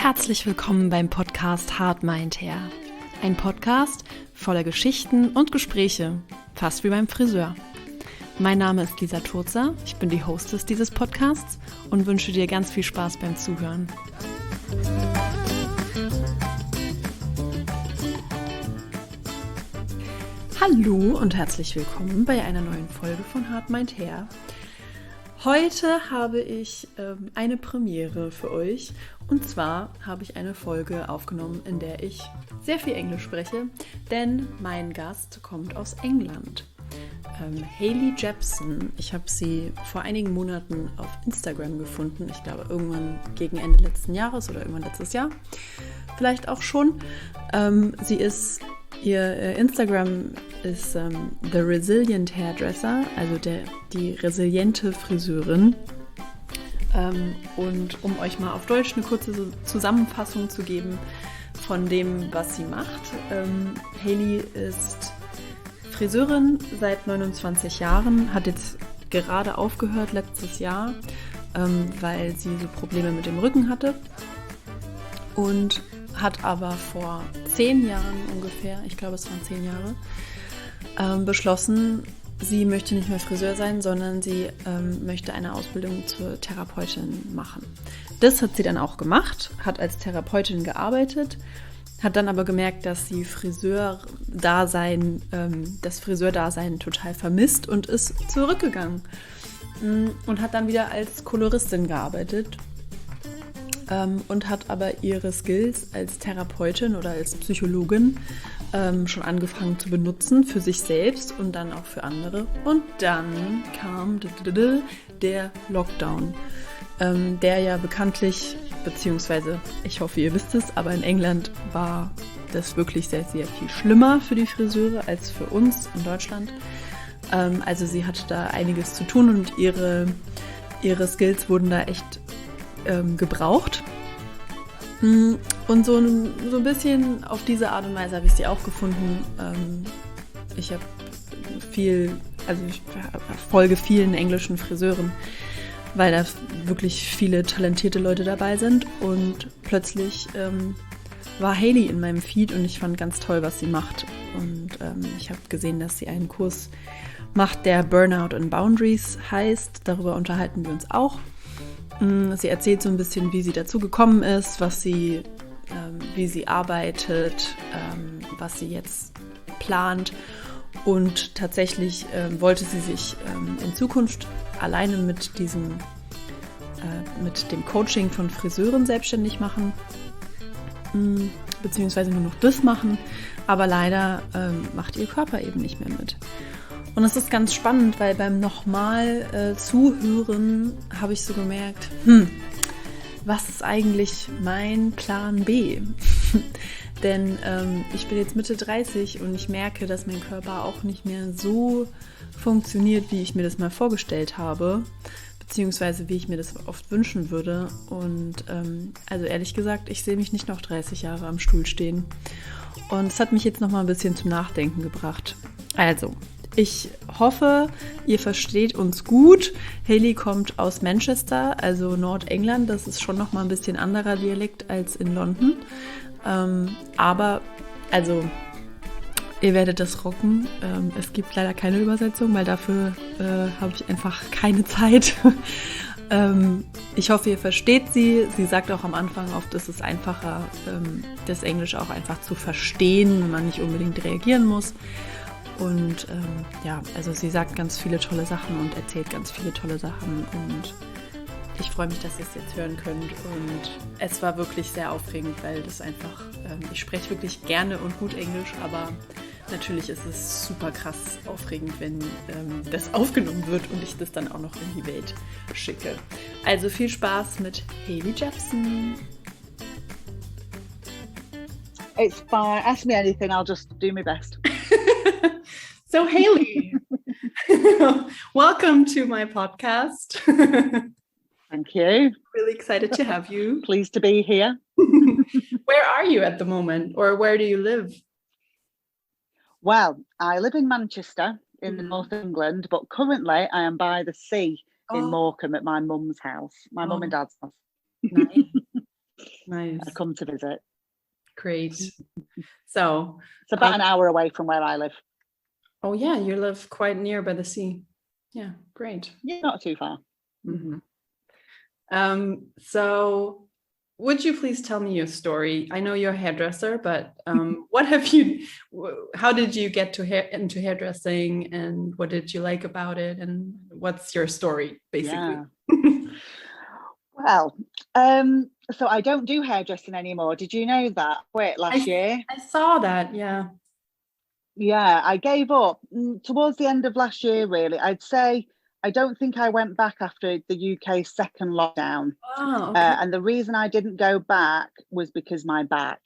Herzlich willkommen beim Podcast Hart meint her. Ein Podcast voller Geschichten und Gespräche, fast wie beim Friseur. Mein Name ist Lisa Turzer, ich bin die Hostess dieses Podcasts und wünsche dir ganz viel Spaß beim Zuhören. Hallo und herzlich willkommen bei einer neuen Folge von Hart meint her. Heute habe ich eine Premiere für euch und zwar habe ich eine Folge aufgenommen, in der ich sehr viel Englisch spreche, denn mein Gast kommt aus England. Hayley Jepson, ich habe sie vor einigen Monaten auf Instagram gefunden, ich glaube irgendwann gegen Ende letzten Jahres oder irgendwann letztes Jahr, vielleicht auch schon. Ihr Instagram ist The Resilient Hairdresser, also die resiliente Friseurin. Und um euch mal auf Deutsch eine kurze Zusammenfassung zu geben von dem, was sie macht. Hayley ist Friseurin seit 29 Jahren, hat jetzt gerade aufgehört letztes Jahr, weil sie so Probleme mit dem Rücken hatte. Und hat aber vor 10 Jahren ungefähr, ich glaube es waren 10 Jahre, beschlossen, sie möchte nicht mehr Friseur sein, sondern sie möchte eine Ausbildung zur Therapeutin machen. Das hat sie dann auch gemacht, hat als Therapeutin gearbeitet, hat dann aber gemerkt, dass sie das Friseurdasein total vermisst und ist zurückgegangen und hat dann wieder als Koloristin gearbeitet. Und hat aber ihre Skills als Therapeutin oder als Psychologin schon angefangen zu benutzen für sich selbst und dann auch für andere. Und dann kam der Lockdown, der ja bekanntlich, beziehungsweise ich hoffe, ihr wisst es, aber in England war das wirklich sehr, sehr viel schlimmer für die Friseure als für uns in Deutschland. Also sie hatte da einiges zu tun und ihre Skills wurden da echt gebraucht. Und so ein bisschen auf diese Art und Weise habe ich sie auch gefunden. Ich folge vielen englischen Friseuren, weil da wirklich viele talentierte Leute dabei sind. Und plötzlich war Hayley in meinem Feed und ich fand ganz toll, was sie macht. Und ich habe gesehen, dass sie einen Kurs macht, der Burnout and Boundaries heißt. Darüber unterhalten wir uns auch. Sie erzählt so ein bisschen, wie sie dazu gekommen ist, wie sie arbeitet, was sie jetzt plant. Und tatsächlich wollte sie sich in Zukunft alleine mit dem Coaching von Friseuren selbstständig machen, beziehungsweise nur noch das machen. Aber leider macht ihr Körper eben nicht mehr mit. Und es ist ganz spannend, weil beim nochmal Zuhören habe ich so gemerkt, was ist eigentlich mein Plan B? Denn ich bin jetzt Mitte 30 und ich merke, dass mein Körper auch nicht mehr so funktioniert, wie ich mir das mal vorgestellt habe, beziehungsweise wie ich mir das oft wünschen würde. Und also ehrlich gesagt, ich sehe mich nicht noch 30 Jahre am Stuhl stehen. Und es hat mich jetzt nochmal ein bisschen zum Nachdenken gebracht. Also, ich hoffe, ihr versteht uns gut. Hayley kommt aus Manchester, also Nordengland. Das ist schon noch mal ein bisschen anderer Dialekt als in London. Aber, also, ihr werdet das rocken. Es gibt leider keine Übersetzung, weil dafür habe ich einfach keine Zeit. Ich hoffe, ihr versteht sie. Sie sagt auch am Anfang oft, es ist einfacher, das Englisch auch einfach zu verstehen, wenn man nicht unbedingt reagieren muss. Und also sie sagt ganz viele tolle Sachen und erzählt ganz viele tolle Sachen und ich freue mich, dass ihr es jetzt hören könnt und es war wirklich sehr aufregend, weil das einfach, ich spreche wirklich gerne und gut Englisch, aber natürlich ist es super krass aufregend, wenn das aufgenommen wird und ich das dann auch noch in die Welt schicke. Also viel Spaß mit Hayley Jepson. It's fine. Ask me anything, I'll just do my best. So Hayley, welcome to my podcast. Thank you. Really excited to have you. Pleased to be here. Where are you at the moment, or where do you live? Well, I live in Manchester in the north of England, but currently I am by the sea in Morecambe at my mum's house, my mum and dad's house. Nice. Nice. come to visit. Great. So it's about an hour away from where I live. Oh yeah, you live quite near by the sea. Yeah, great. Yeah, not too far. Mm-hmm. So would you please tell me your story? I know you're a hairdresser, but how did you get into hairdressing, and what did you like about it, and what's your story, basically? Yeah. Well, so I don't do hairdressing anymore. Did you know that? Quit last year. I saw that, yeah. Yeah, I gave up towards the end of last year, really. I'd say I don't think I went back after the UK's second lockdown. Oh, okay. And the reason I didn't go back was because my back.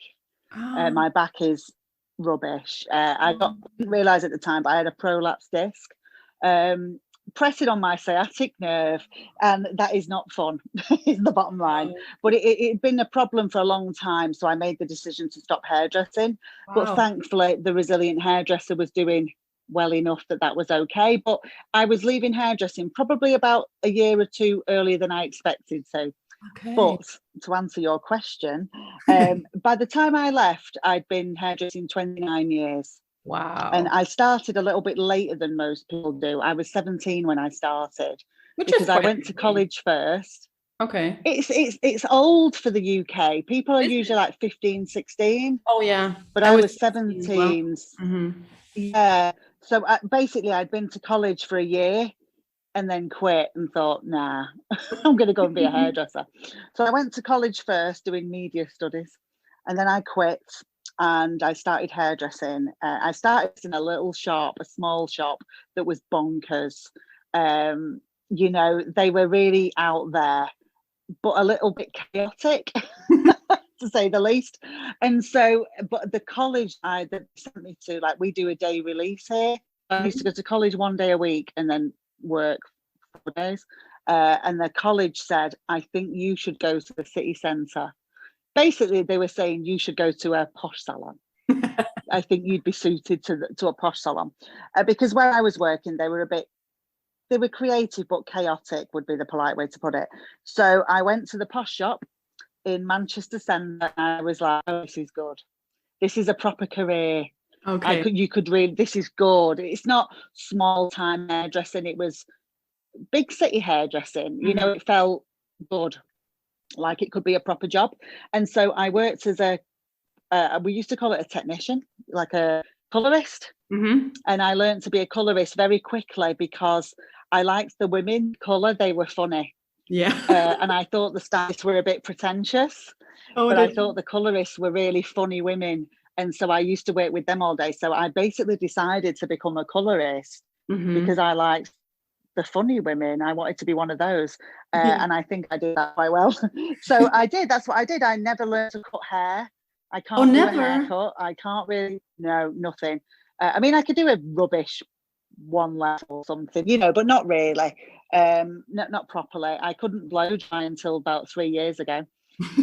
My back is rubbish. I didn't realise at the time, but I had a prolapse disc. Pressing on my sciatic nerve, and that is not fun, is the bottom line. But it'd been a problem for a long time, so I made the decision to stop hairdressing. But thankfully, the resilient hairdresser was doing well enough that was okay. But I was leaving hairdressing probably about a year or two earlier than I expected. So, but to answer your question, by the time I left, I'd been hairdressing 29 years. Wow. And I started a little bit later than most people do. I was 17 when I started, because I went to college first. Okay. It's old for the UK. People are usually like 15, 16. Oh, yeah. But I was 17. Yeah. So basically, I'd been to college for a year and then quit and thought, nah, I'm going to go and be a hairdresser. So I went to college first doing media studies, and then I quit. And I started hairdressing. I started in a little shop, a small shop that was bonkers. You know, they were really out there, but a little bit chaotic, to say the least. And so, but the college that sent me to, like, we do a day release here. I used to go to college one day a week and then work 4 days. And the college said, I think you should go to the city centre. Basically, they were saying you should go to a posh salon. I think you'd be suited to a posh salon, because where I was working, they were creative but chaotic, would be the polite way to put it. So I went to the posh shop in Manchester Centre, and I was like, oh, this is good. This is a proper career. Okay. You could read, this is good. It's not small time hairdressing. It was big city hairdressing. You know, it felt good, like it could be a proper job. And so I worked as we used to call it a technician, like a colorist. And I learned to be a colorist very quickly because I liked the women colour. They were funny. Yeah. And I thought the stylists were a bit pretentious, but I thought the colorists were really funny women. And so I used to work with them all day. So I basically decided to become a colorist because I liked the funny women. I wanted to be one of those. And I think I did that quite well. So I did. That's what I did. I never learned to cut hair. I can't do a haircut. I can't really, no, nothing. I mean, I could do a rubbish one level or something, you know, but not really. Not properly. I couldn't blow dry until about 3 years ago.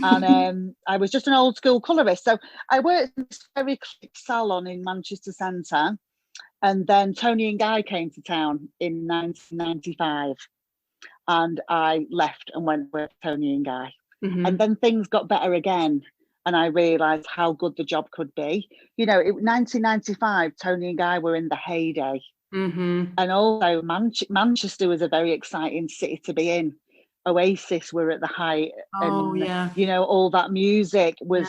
And I was just an old school colorist. So I worked in this very click salon in Manchester Centre. And then Tony and Guy came to town in 1995, and I left and went with Tony and Guy. And then things got better again, and I realised how good the job could be. You know, 1995, Tony and Guy were in the heyday. And also Manchester was a very exciting city to be in. Oasis were at the height. And, you know, all that music was,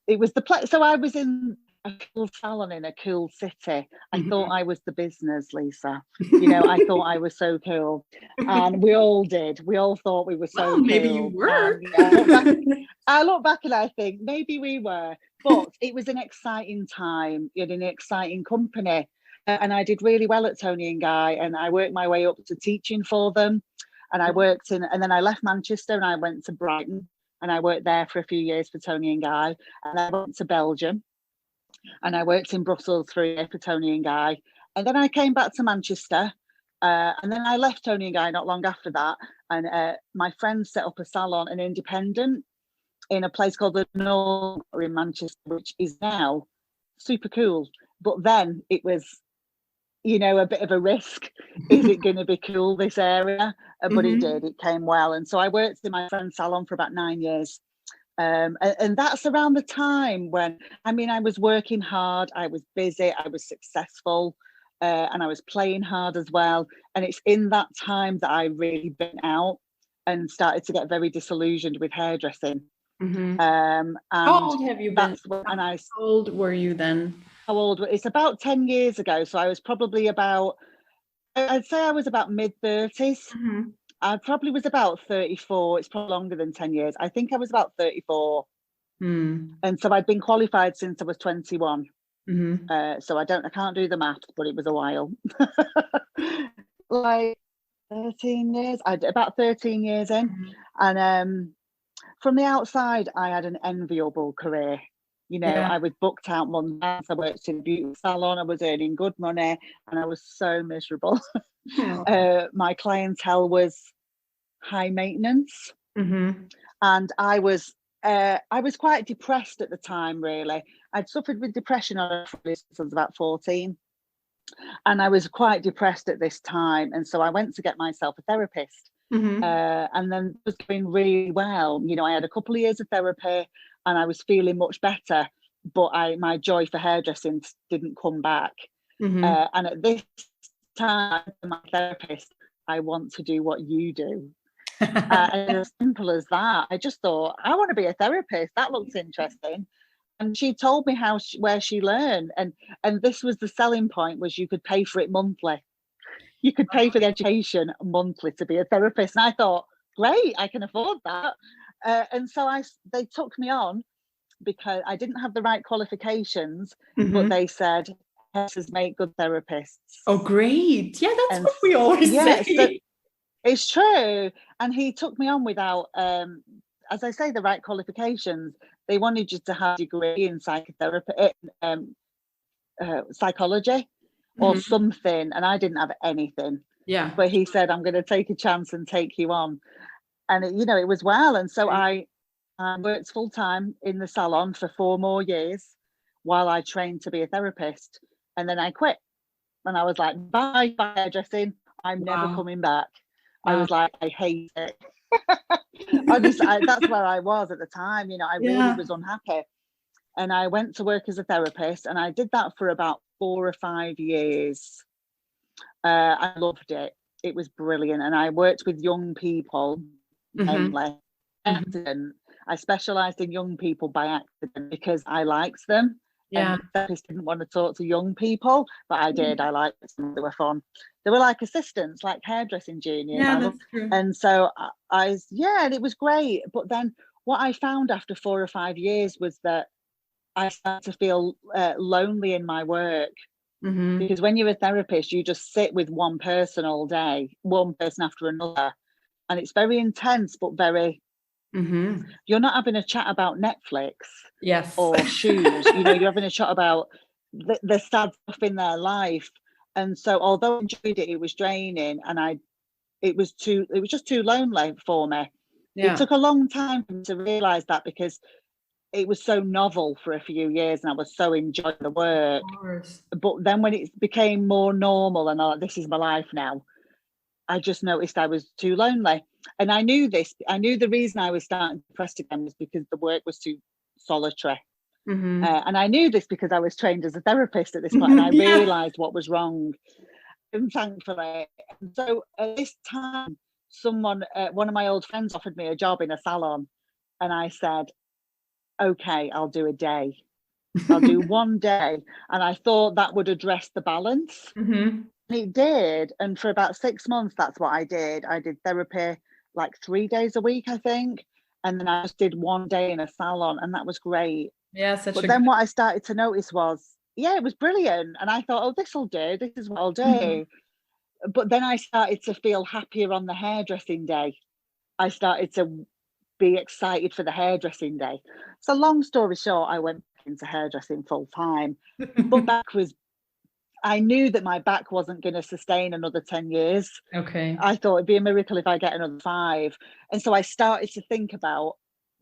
it was the place. So I was in a cool salon in a cool city. I thought I was the business, Lisa. You know, I thought I was so cool, and we all did. We all thought we were so cool. Maybe you were. I look back and I think maybe we were, but it was an exciting time in an exciting company, and I did really well at Tony and Guy, and I worked my way up to teaching for them, and I worked in, and then I left Manchester and I went to Brighton, and I worked there for a few years for Tony and Guy, and I went to Belgium. And I worked in Brussels for a year for Tony and Guy. And then I came back to Manchester. And then I left Tony and Guy not long after that. And my friends set up a salon, an independent, in a place called the North in Manchester, which is now super cool. But then it was you know, a bit of a risk. Is it going to be cool, this area? But it did. It came well. And so I worked in my friend's salon for about 9 years. And that's around the time when, I mean, I was working hard, I was busy, I was successful, and I was playing hard as well. And it's in that time that I really burnt out and started to get very disillusioned with hairdressing. And how old have you been? How old were you then? How old? It's about 10 years ago. So I was probably about, I'd say I was about mid-30s. I probably was about 34. It's probably longer than 10 years. I think I was about 34. And so I'd been qualified since I was 21. So I can't do the maths, but it was a while. Like 13 years, about 13 years in. And from the outside, I had an enviable career. You know, I was booked out months. I worked in a beauty salon. I was earning good money, and I was so miserable. My clientele was high maintenance, and I was quite depressed at the time. Really, I'd suffered with depression since I was about 14, and I was quite depressed at this time. And so I went to get myself a therapist, and then it was going really well. You know, I had a couple of years of therapy, and I was feeling much better. But my joy for hairdressing didn't come back. And at this time, my therapist, I want to do what you do. And as simple as that. I just thought, I want to be a therapist. That looks interesting. And she told me where she learned, and this was the selling point, was you could pay for it monthly. You could pay for the education monthly to be a therapist. And I thought, great, I can afford that. And so they took me on because I didn't have the right qualifications, but they said, hairdressers make good therapists. Oh, great. Yeah, that's what we always say. So it's true. And he took me on without, as I say, the right qualifications. They wanted you to have a degree in psychotherapy, psychology or something. And I didn't have anything. Yeah. But he said, I'm going to take a chance and take you on. And, it was well. And so I worked full time in the salon for 4 more years while I trained to be a therapist. And then I quit. And I was like, bye hairdressing. I'm never coming back. I was like, I hate it. That's where I was at the time. I really was unhappy. And I went to work as a therapist, and I did that for about 4 or 5 years. I loved it. It was brilliant. And I worked with young people mainly. Accident. I specialised in young people by accident because I liked them. Yeah. And therapists didn't want to talk to young people, but I did. I liked them. They were fun. They were like assistants, like hairdressing juniors. Yeah, that's true. And so and it was great. But then what I found after 4 or 5 years was that I started to feel lonely in my work. Because when you're a therapist, you just sit with one person all day, one person after another. And it's very intense, but very... You're not having a chat about Netflix, or shoes. You're having a chat about the sad stuff in their life. And so, although I enjoyed it, it was draining, and it was just too lonely for me. It took a long time for me to realise that, because it was so novel for a few years, and I was so enjoying the work. But then when it became more normal, and this is my life now, I just noticed I was too lonely. And I knew this. I knew the reason I was starting depressed again was because the work was too solitary. And I knew this because I was trained as a therapist at this point, and I realised what was wrong. And thankfully, and so at this time, one of my old friends offered me a job in a salon, and I said, okay, I'll do a day. I'll do one day. And I thought that would address the balance. It did. And for about 6 months, that's what I did. I did therapy like 3 days a week, I think. And then I just did one day in a salon, and that was great. Yeah. But then what I started to notice was, it was brilliant. And I thought, this will do. This is what I'll do. But then I started to feel happier on the hairdressing day. I started to be excited for the hairdressing day. So long story short, I went into hairdressing full time. But I knew that my back wasn't going to sustain another 10 years. Okay. I thought it'd be a miracle if I get another 5. And so I started to think about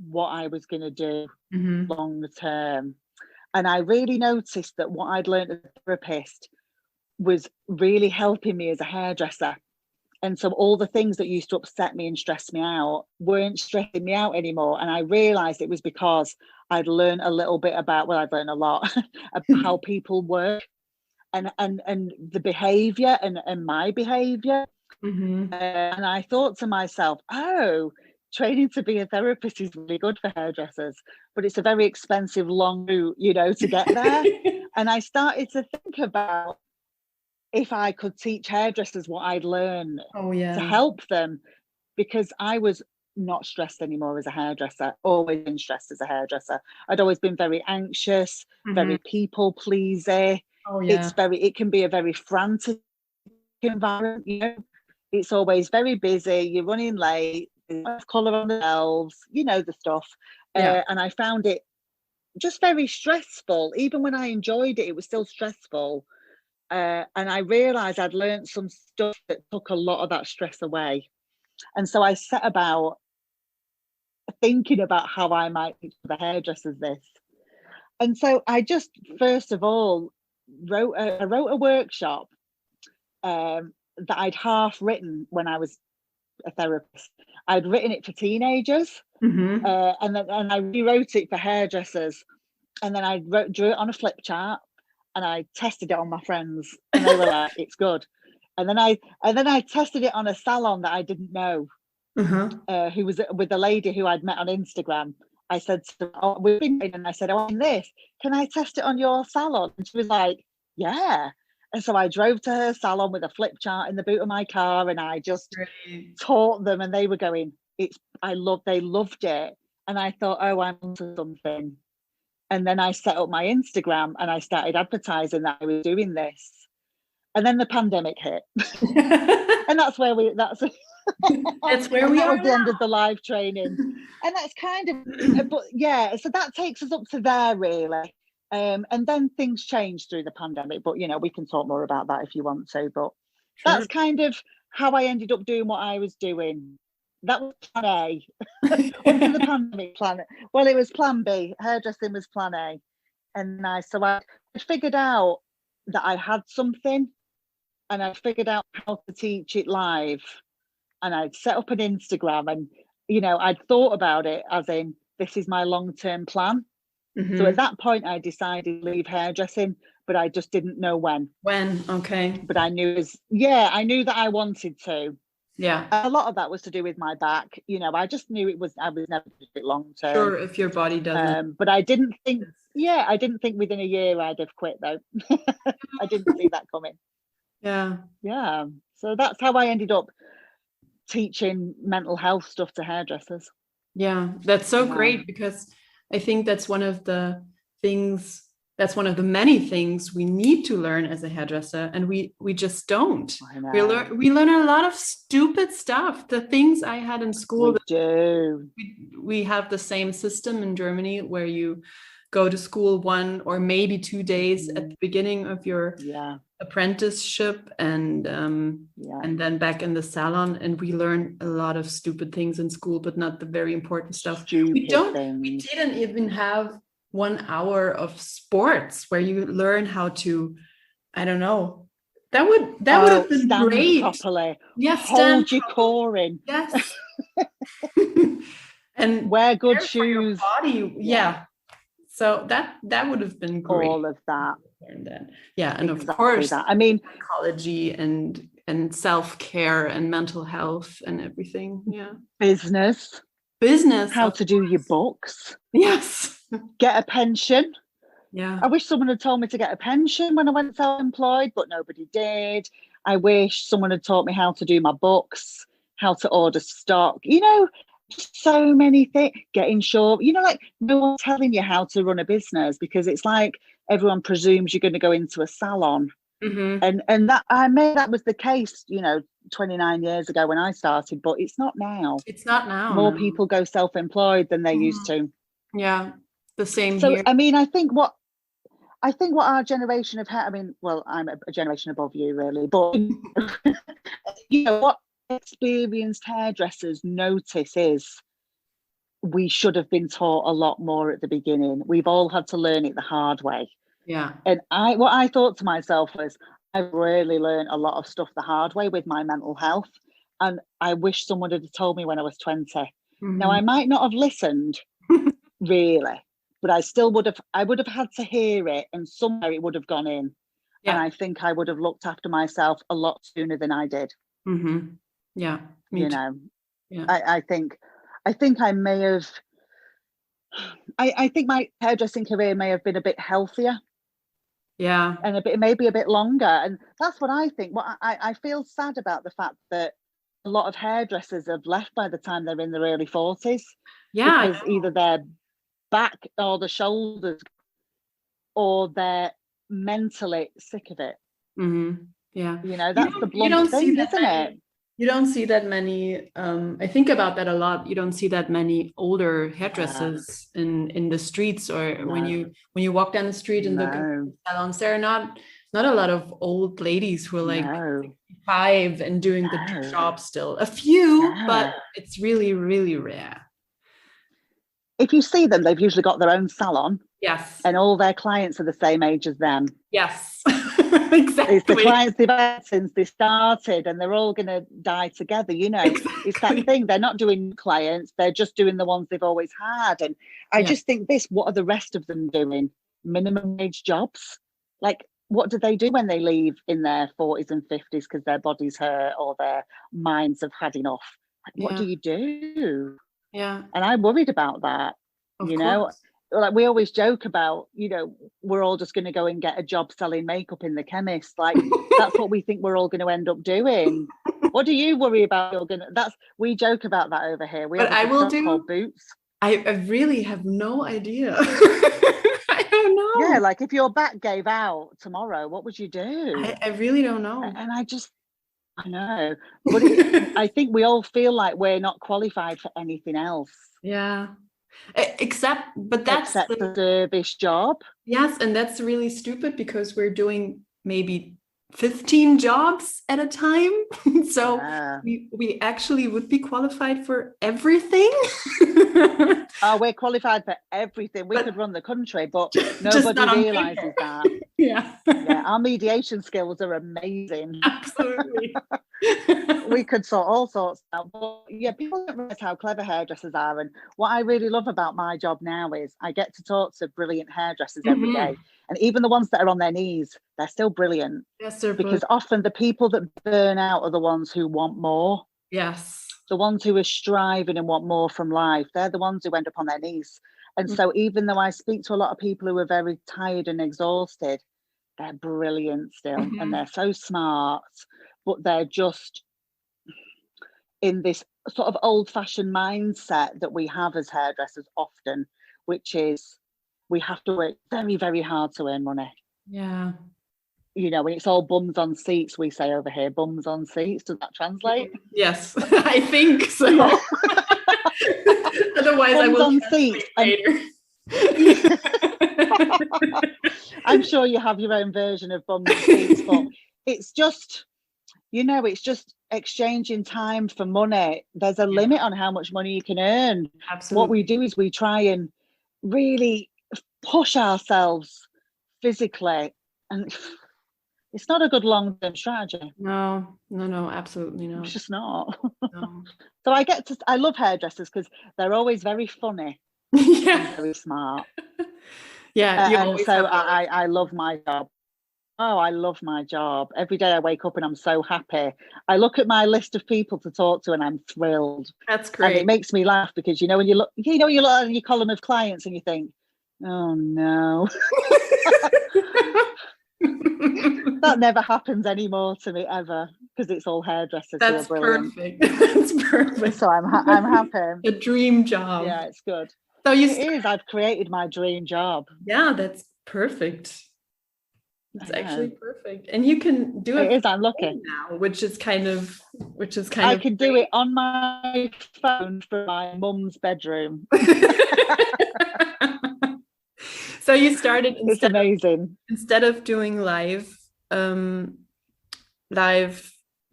what I was going to do long term. And I really noticed that what I'd learned as a therapist was really helping me as a hairdresser. And so all the things that used to upset me and stress me out weren't stressing me out anymore. And I realized it was because I'd learned a little bit about, well, I've learned a lot about how people work and the behavior and my behavior. Mm-hmm. And I thought to myself, oh, training to be a therapist is really good for hairdressers, but it's a very expensive, long route, you know, to get there. And I started to think about if I could teach hairdressers what I'd learned to help them, because I was not stressed anymore as a hairdresser, always been stressed as a hairdresser. I'd always been very anxious, very people pleasy. It can be a very frantic environment, you know. It's always very busy, you're running late, there's no colour on the shelves, you know, the stuff. And I found it just very stressful. Even when I enjoyed it, it was still stressful. And I realised I'd learned some stuff that took a lot of that stress away. And so I set about thinking about how I might teach the hairdressers this. And so I just, first of all, wrote a workshop that I'd half written when I was a therapist. I'd written it for teenagers, and I rewrote it for hairdressers, and then I drew it on a flip chart, and I tested it on my friends, and they were like, "It's good." And then I tested it on a salon that I didn't know, who was with a lady who I'd met on Instagram. I said to her, "Oh, we've been," and I said, "I want this. Can I test it on your salon?" And she was like, "Yeah." And so I drove to her salon with a flip chart in the boot of my car, and I just taught them, and they were going, they loved it. And I thought, oh, I'm onto something. And then I set up my Instagram and I started advertising that I was doing this. And then the pandemic hit. And that's where that's where we are. That was the end of the live training. And that's kind of, but yeah, so that takes us up to there, really. And then things changed through the pandemic, but you know, we can talk more about that if you want to, but that's kind of how I ended up doing what I was doing. That was plan A. Under the pandemic plan. Well, it was plan B. Hairdressing was plan A. And I figured out that I had something, and I figured out how to teach it live. And I'd set up an Instagram, and you know, I'd thought about it as in, this is my long-term plan. So at that point, I decided to leave hairdressing, but I just didn't know when. Okay. But I knew I knew that I wanted to. Yeah. A lot of that was to do with my back. You know, I just knew I was never going to do it long term. Sure, if your body doesn't. But I didn't think within a year I'd have quit, though. I didn't see that coming. Yeah. Yeah. So that's how I ended up teaching mental health stuff to hairdressers. Yeah, that's so great, because I think that's one of the many things we need to learn as a hairdresser, and we just don't. We learn a lot of stupid stuff. The things I had in school. We have the same system in Germany where you go to school 1 or maybe 2 days at the beginning of your apprenticeship, and then back in the salon, and we learn a lot of stupid things in school, but not the very important stuff. We didn't even have 1 hour of sports where you learn how to, I don't know, that would have been stand great properly. Yes, hold your core in. Yes. And wear good shoes. Body. Yeah. So that would have been great. All of that. And of course, that. I mean, psychology and self-care and mental health and everything. Yeah. Business. How to do your books. Yes. Get a pension. Yeah. I wish someone had told me to get a pension when I went self-employed, but nobody did. I wish someone had taught me how to do my books, how to order stock, you know, just so many things. Get insured, you know, like no one's telling you how to run a business, because it's like everyone presumes you're going to go into a salon. And that was the case, you know, 29 years ago when I started, but it's not now. It's not now. More people go self-employed than they used to. Yeah, the same so here. I mean, I think what our generation well, I'm a generation above you, really, but you know what experienced hairdressers notice is we should have been taught a lot more at the beginning. We've all had to learn it the hard way. Yeah. And what I thought to myself was, I've really learned a lot of stuff the hard way with my mental health. And I wish someone had told me when I was 20. Now, I might not have listened, really, but I would have had to hear it, and somewhere it would have gone in. Yeah. And I think I would have looked after myself a lot sooner than I did. Yeah. You know, yeah. I think I may have, I think my hairdressing career may have been a bit healthier. Yeah. And maybe a bit longer. And that's what I think. What I feel sad about the fact that a lot of hairdressers have left by the time they're in their early 40s. Yeah. Because either their back or the shoulders, or they're mentally sick of it. Yeah. You know, that's the blunt thing, isn't it? You don't see that many, I think about that a lot. You don't see that many older hairdressers in the streets, or when you walk down the street and look at salons, there are not a lot of old ladies who are like 65 and doing the job still. A few, but it's really, really rare. If you see them, they've usually got their own salon. Yes. And all their clients are the same age as them. Yes. Exactly. It's the clients they've had since they started, and they're all going to die together. You know, It's that thing. They're not doing clients. They're just doing the ones they've always had. And I just think what are the rest of them doing? Minimum wage jobs? Like, what do they do when they leave in their 40s and 50s because their bodies hurt or their minds have had enough? Like, what do you do? Yeah. And I'm worried about that. Of course. Like, we always joke about, we're all just going to go and get a job selling makeup in the chemist. Like, that's what we think we're all going to end up doing. What do you worry about? We joke about that over here. But I will do boots. I really have no idea. I don't know. Yeah, like if your back gave out tomorrow, what would you do? I really don't know. And I know. But I think we all feel like we're not qualified for anything else. Yeah. Except the service job. Yes, and that's really stupid because we're doing maybe 15 jobs at a time. So we actually would be qualified for everything. Oh, we're qualified for everything. We could run the country, but nobody realizes that. Yeah. Our mediation skills are amazing. Absolutely. We could sort all sorts out. But yeah, people don't realize how clever hairdressers are. And what I really love about my job now is I get to talk to brilliant hairdressers every day. And even the ones that are on their knees, they're still brilliant. Yes, they're because often the people that burn out are the ones who want more. Yes. The ones who are striving and want more from life, they're the ones who end up on their knees. And so even though I speak to a lot of people who are very tired and exhausted, they're brilliant still. And they're so smart, but they're just in this sort of old-fashioned mindset that we have as hairdressers often, which is we have to work very, very hard to earn money. Yeah. When it's all bums on seats, we say over here, bums on seats. Does that translate? Yes, I think so. Yeah. Otherwise, bums I will on seats later. I'm sure you have your own version of bums on seats, but it's just, it's just exchanging time for money. There's a limit on how much money you can earn. Absolutely. What we do is we try and really push ourselves physically, and it's not a good long-term strategy. No, absolutely not. It's just not. No. So I love hairdressers because they're always very funny. And very smart. Yeah. And so I love my job. Oh, I love my job. Every day I wake up and I'm so happy. I look at my list of people to talk to and I'm thrilled. That's great. And it makes me laugh because when you look, you look at your column of clients and you think, oh no. That never happens anymore to me ever because it's all hairdressers. That's perfect. That's perfect. So I'm happy. A dream job. Yeah, it's good. So it is. I've created my dream job. Yeah, that's perfect. It's actually perfect, and you can do it. It is. I'm lucky now, which is kind of. I can do it on my phone from my mum's bedroom. So you started. It's amazing. Instead of doing live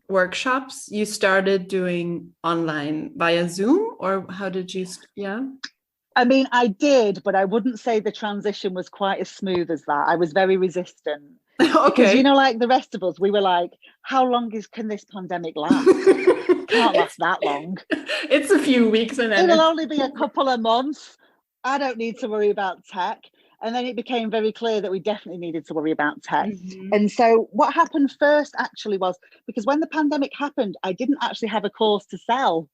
workshops, you started doing online via Zoom, or how did you? Yeah. I mean, I did, but I wouldn't say the transition was quite as smooth as that. I was very resistant Because, you know, like the rest of us, we were like, how long can this pandemic last? Can't last that long. It's a few weeks and then it'll only be a couple of months. I don't need to worry about tech. And then it became very clear that we definitely needed to worry about tech. And so what happened first actually was, because when the pandemic happened, I didn't actually have a course to sell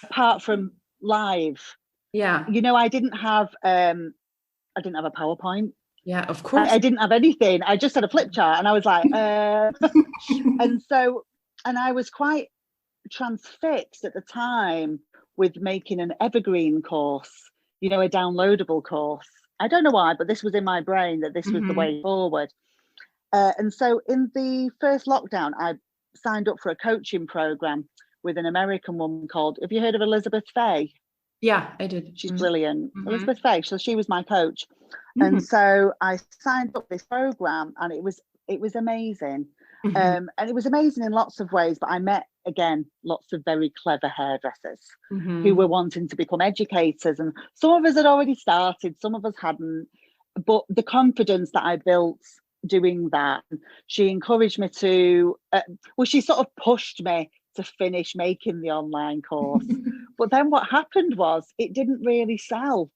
apart from live. Yeah. You know, I didn't have a PowerPoint. Yeah, of course. I didn't have anything. I just had a flip chart, and I was like, and I was quite transfixed at the time with making an evergreen course, you know, a downloadable course. I don't know why, but this was in my brain that this was the way forward. And so in the first lockdown, I signed up for a coaching program with an American woman called, have you heard of Elizabeth Fay? Yeah, I did. She's brilliant. Elizabeth Fay. So she was my coach. And so I signed up this program, and it was amazing. And it was amazing in lots of ways, but I met, again, lots of very clever hairdressers who were wanting to become educators. And some of us had already started, some of us hadn't. But the confidence that I built doing that, she encouraged me to, she sort of pushed me to finish making the online course. But then what happened was it didn't really sell.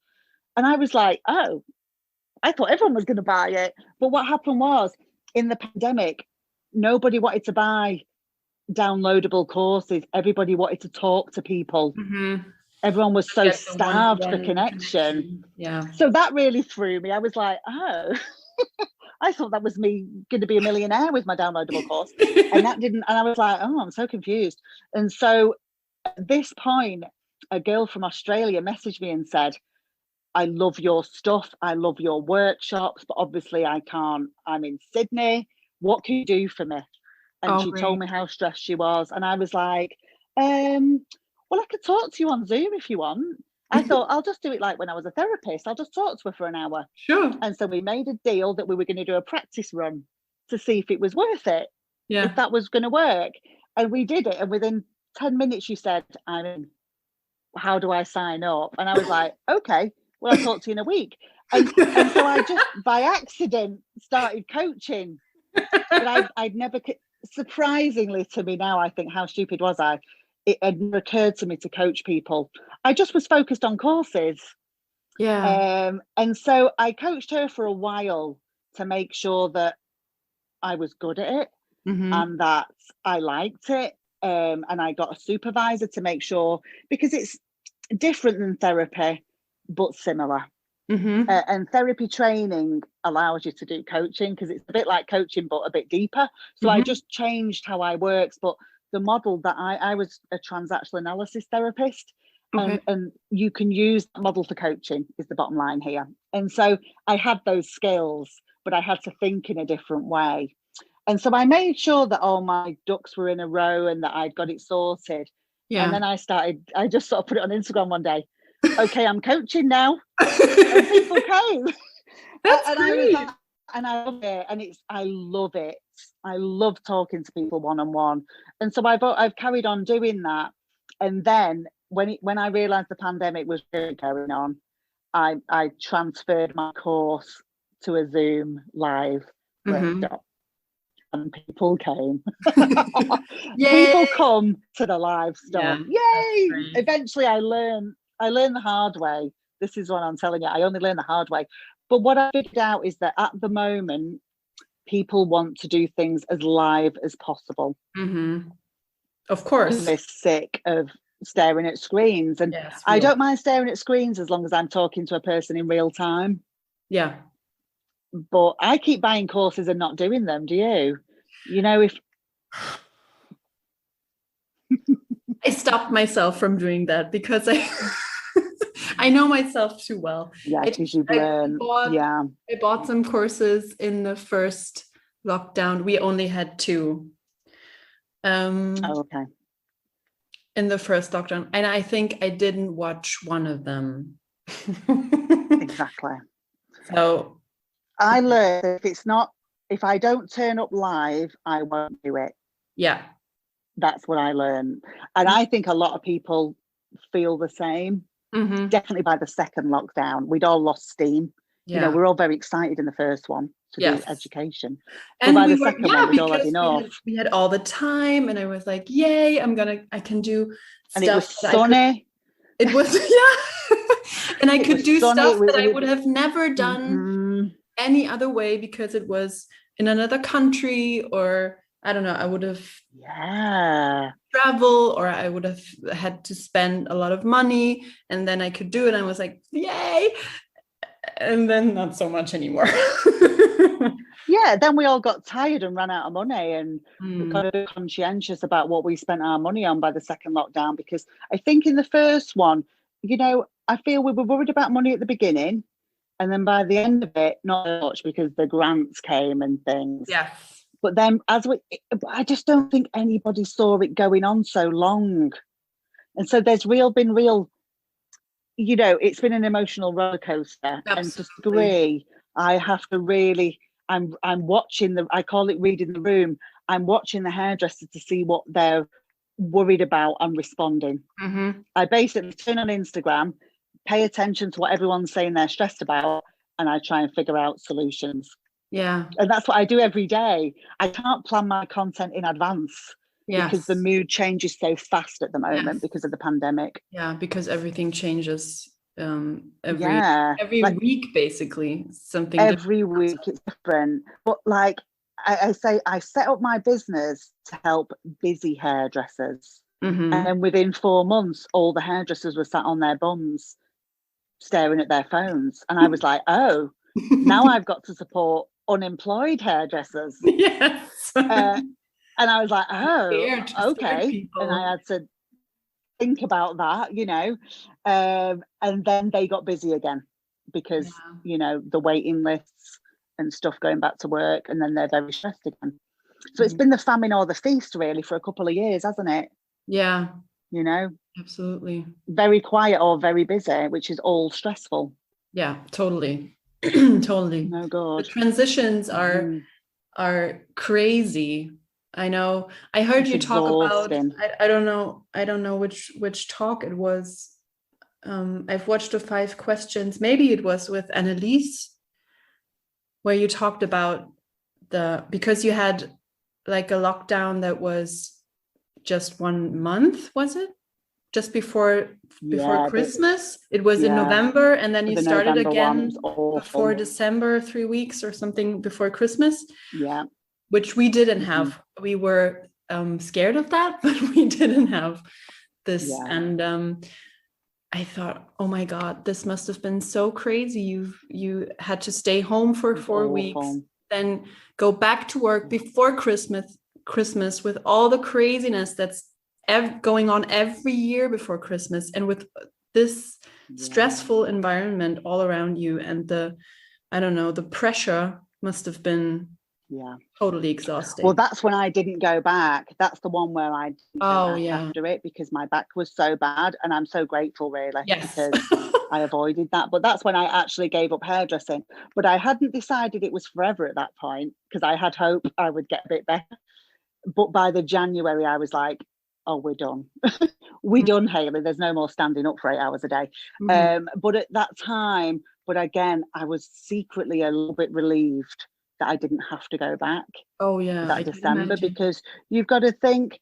And I was like, oh, I thought everyone was going to buy it. But what happened was, in the pandemic, nobody wanted to buy downloadable courses. Everybody wanted to talk to people. Everyone was so starved for connection. Yeah. So that really threw me. I was like, oh, I thought that was me going to be a millionaire with my downloadable course. And that didn't. And I was like, oh, I'm so confused. And so at this point, a girl from Australia messaged me and said, I love your stuff. I love your workshops, but obviously I can't. I'm in Sydney. What can you do for me? And she told me how stressed she was. And I was like, well, I could talk to you on Zoom if you want. I thought, I'll just do it like when I was a therapist. I'll just talk to her for an hour. Sure. And so we made a deal that we were going to do a practice run to see if it was worth it, if that was going to work. And we did it. And within 10 minutes, she said, I'm in. How do I sign up? And I was like, okay, well, I'll talk to you in a week. And so I just, by accident, started coaching. But I'd never, surprisingly to me now, I think, how stupid was I? It had never occurred to me to coach people. I just was focused on courses. Yeah. And so I coached her for a while to make sure that I was good at it and that I liked it. And I got a supervisor to make sure, because it's different than therapy, but similar. And therapy training allows you to do coaching because it's a bit like coaching, but a bit deeper. So I just changed how I worked. But the model that I was a transactional analysis therapist, and you can use that model for coaching is the bottom line here. And so I had those skills, but I had to think in a different way. And so I made sure that all my ducks were in a row and that I'd got it sorted. Yeah. And then I just sort of put it on Instagram one day. Okay, I'm coaching now. And people came. That's great. And I love it. And I love it. I love talking to people one-on-one. And so I've carried on doing that. And then when I realized the pandemic was really going on, I transferred my course to a Zoom live workshop. And people came. People come to the live stuff. Yay! Eventually I learned the hard way. This is what I'm telling you. I only learned the hard way. But what I figured out is that at the moment, people want to do things as live as possible. Of course. They're sick of staring at screens. And I don't mind staring at screens as long as I'm talking to a person in real time. Yeah. But I keep buying courses and not doing them. Do you? You know, if I stopped myself from doing that because I know myself too well. Yeah, because you've learned. I bought some courses in the first lockdown. We only had 2. Okay. In the first lockdown, and I think I didn't watch one of them. Exactly. So I learned if I don't turn up live, I won't do it. Yeah. That's what I learned. And I think a lot of people feel the same. Definitely by the second lockdown, we'd all lost steam. You know, we're all very excited in the first one. to do education. And but by the second one, we'd all had enough. We had all the time, and I was like, yay, I can do stuff. And it was sunny. It was, yeah. And I could do stuff that I would have never done any other way, because it was in another country, or I don't know, I would have travel, or I would have had to spend a lot of money, and then I could do it. I was like, yay. And then not so much anymore. Yeah, then we all got tired and ran out of money, and we got a bit conscientious about what we spent our money on by the second lockdown, because I think in the first one, you know, I feel we were worried about money at the beginning, and then by the end of it, not much, because the grants came and things. Yeah. But then I just don't think anybody saw it going on so long. And so there's been real, you know, it's been an emotional roller coaster. Absolutely. And to degree, I have to really, I'm watching I call it reading the room. I'm watching the hairdresser to see what they're worried about and responding. I basically turn on Instagram, pay attention to what everyone's saying they're stressed about, and I try and figure out solutions. Yeah. And that's what I do every day. I can't plan my content in advance. Yes. Because the mood changes so fast at the moment because of the pandemic. Yeah, because everything changes every week, basically. Something every week it's different. But like I say, I set up my business to help busy hairdressers. And then within 4 months, all the hairdressers were sat on their bums staring at their phones. And I was like, oh, now I've got to support unemployed hairdressers. Yes. And I was like, oh, okay. And I had to think about that, you know. And then they got busy again because, you know, the waiting lists and stuff going back to work, and then they're very stressed again. So it's been the famine or the feast really for a couple of years, hasn't it? Yeah. You know? Absolutely. Very quiet or very busy, which is all stressful. Yeah, totally. Totally. No God. The transitions are crazy. I know. I heard you talk about. I don't know which talk it was. I've watched the 5 questions. Maybe it was with Anneliese, where you talked about because you had like a lockdown that was just 1 month, was it? Just before Christmas. It was in November, and then you started again before December, 3 weeks or something before Christmas. Yeah. Which we didn't have. We were scared of that, but we didn't have this. Yeah. And I thought, oh my God, this must have been so crazy. You had to stay home for 4 weeks, then go back to work before Christmas with all the craziness that's going on every year before Christmas, and with this stressful environment all around you, and the pressure must have been totally exhausting. Well, that's when I didn't go back. That's the one where I didn't go back after it, because my back was so bad, and I'm so grateful really because I avoided that. But that's when I actually gave up hairdressing. But I hadn't decided it was forever at that point, because I had hope I would get a bit better. But by the January I was like, oh, we're done. We're done, Hayley. There's no more standing up for 8 hours a day. But at that time, again, I was secretly a little bit relieved that I didn't have to go back. Oh, yeah. That December, because you've got to think,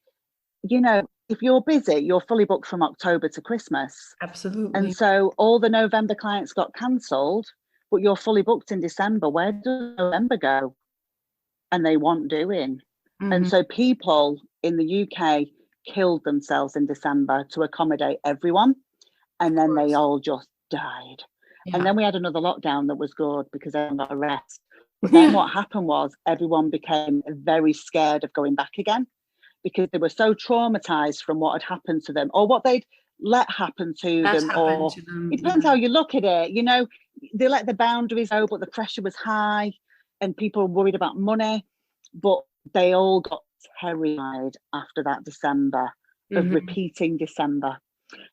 you know, if you're busy, you're fully booked from October to Christmas. Absolutely. And so all the November clients got cancelled, but you're fully booked in December. Where does November go? And they want doing. And so people in the UK killed themselves in December to accommodate everyone, and then they all just died. And then we had another lockdown that was good because everyone got a rest. But then what happened was everyone became very scared of going back again, because they were so traumatized from what had happened to them, or what they'd let happen to them, or it depends how you look at it. You know, they let the boundaries go, but the pressure was high and people were worried about money. But they all got terrified after that December of repeating December.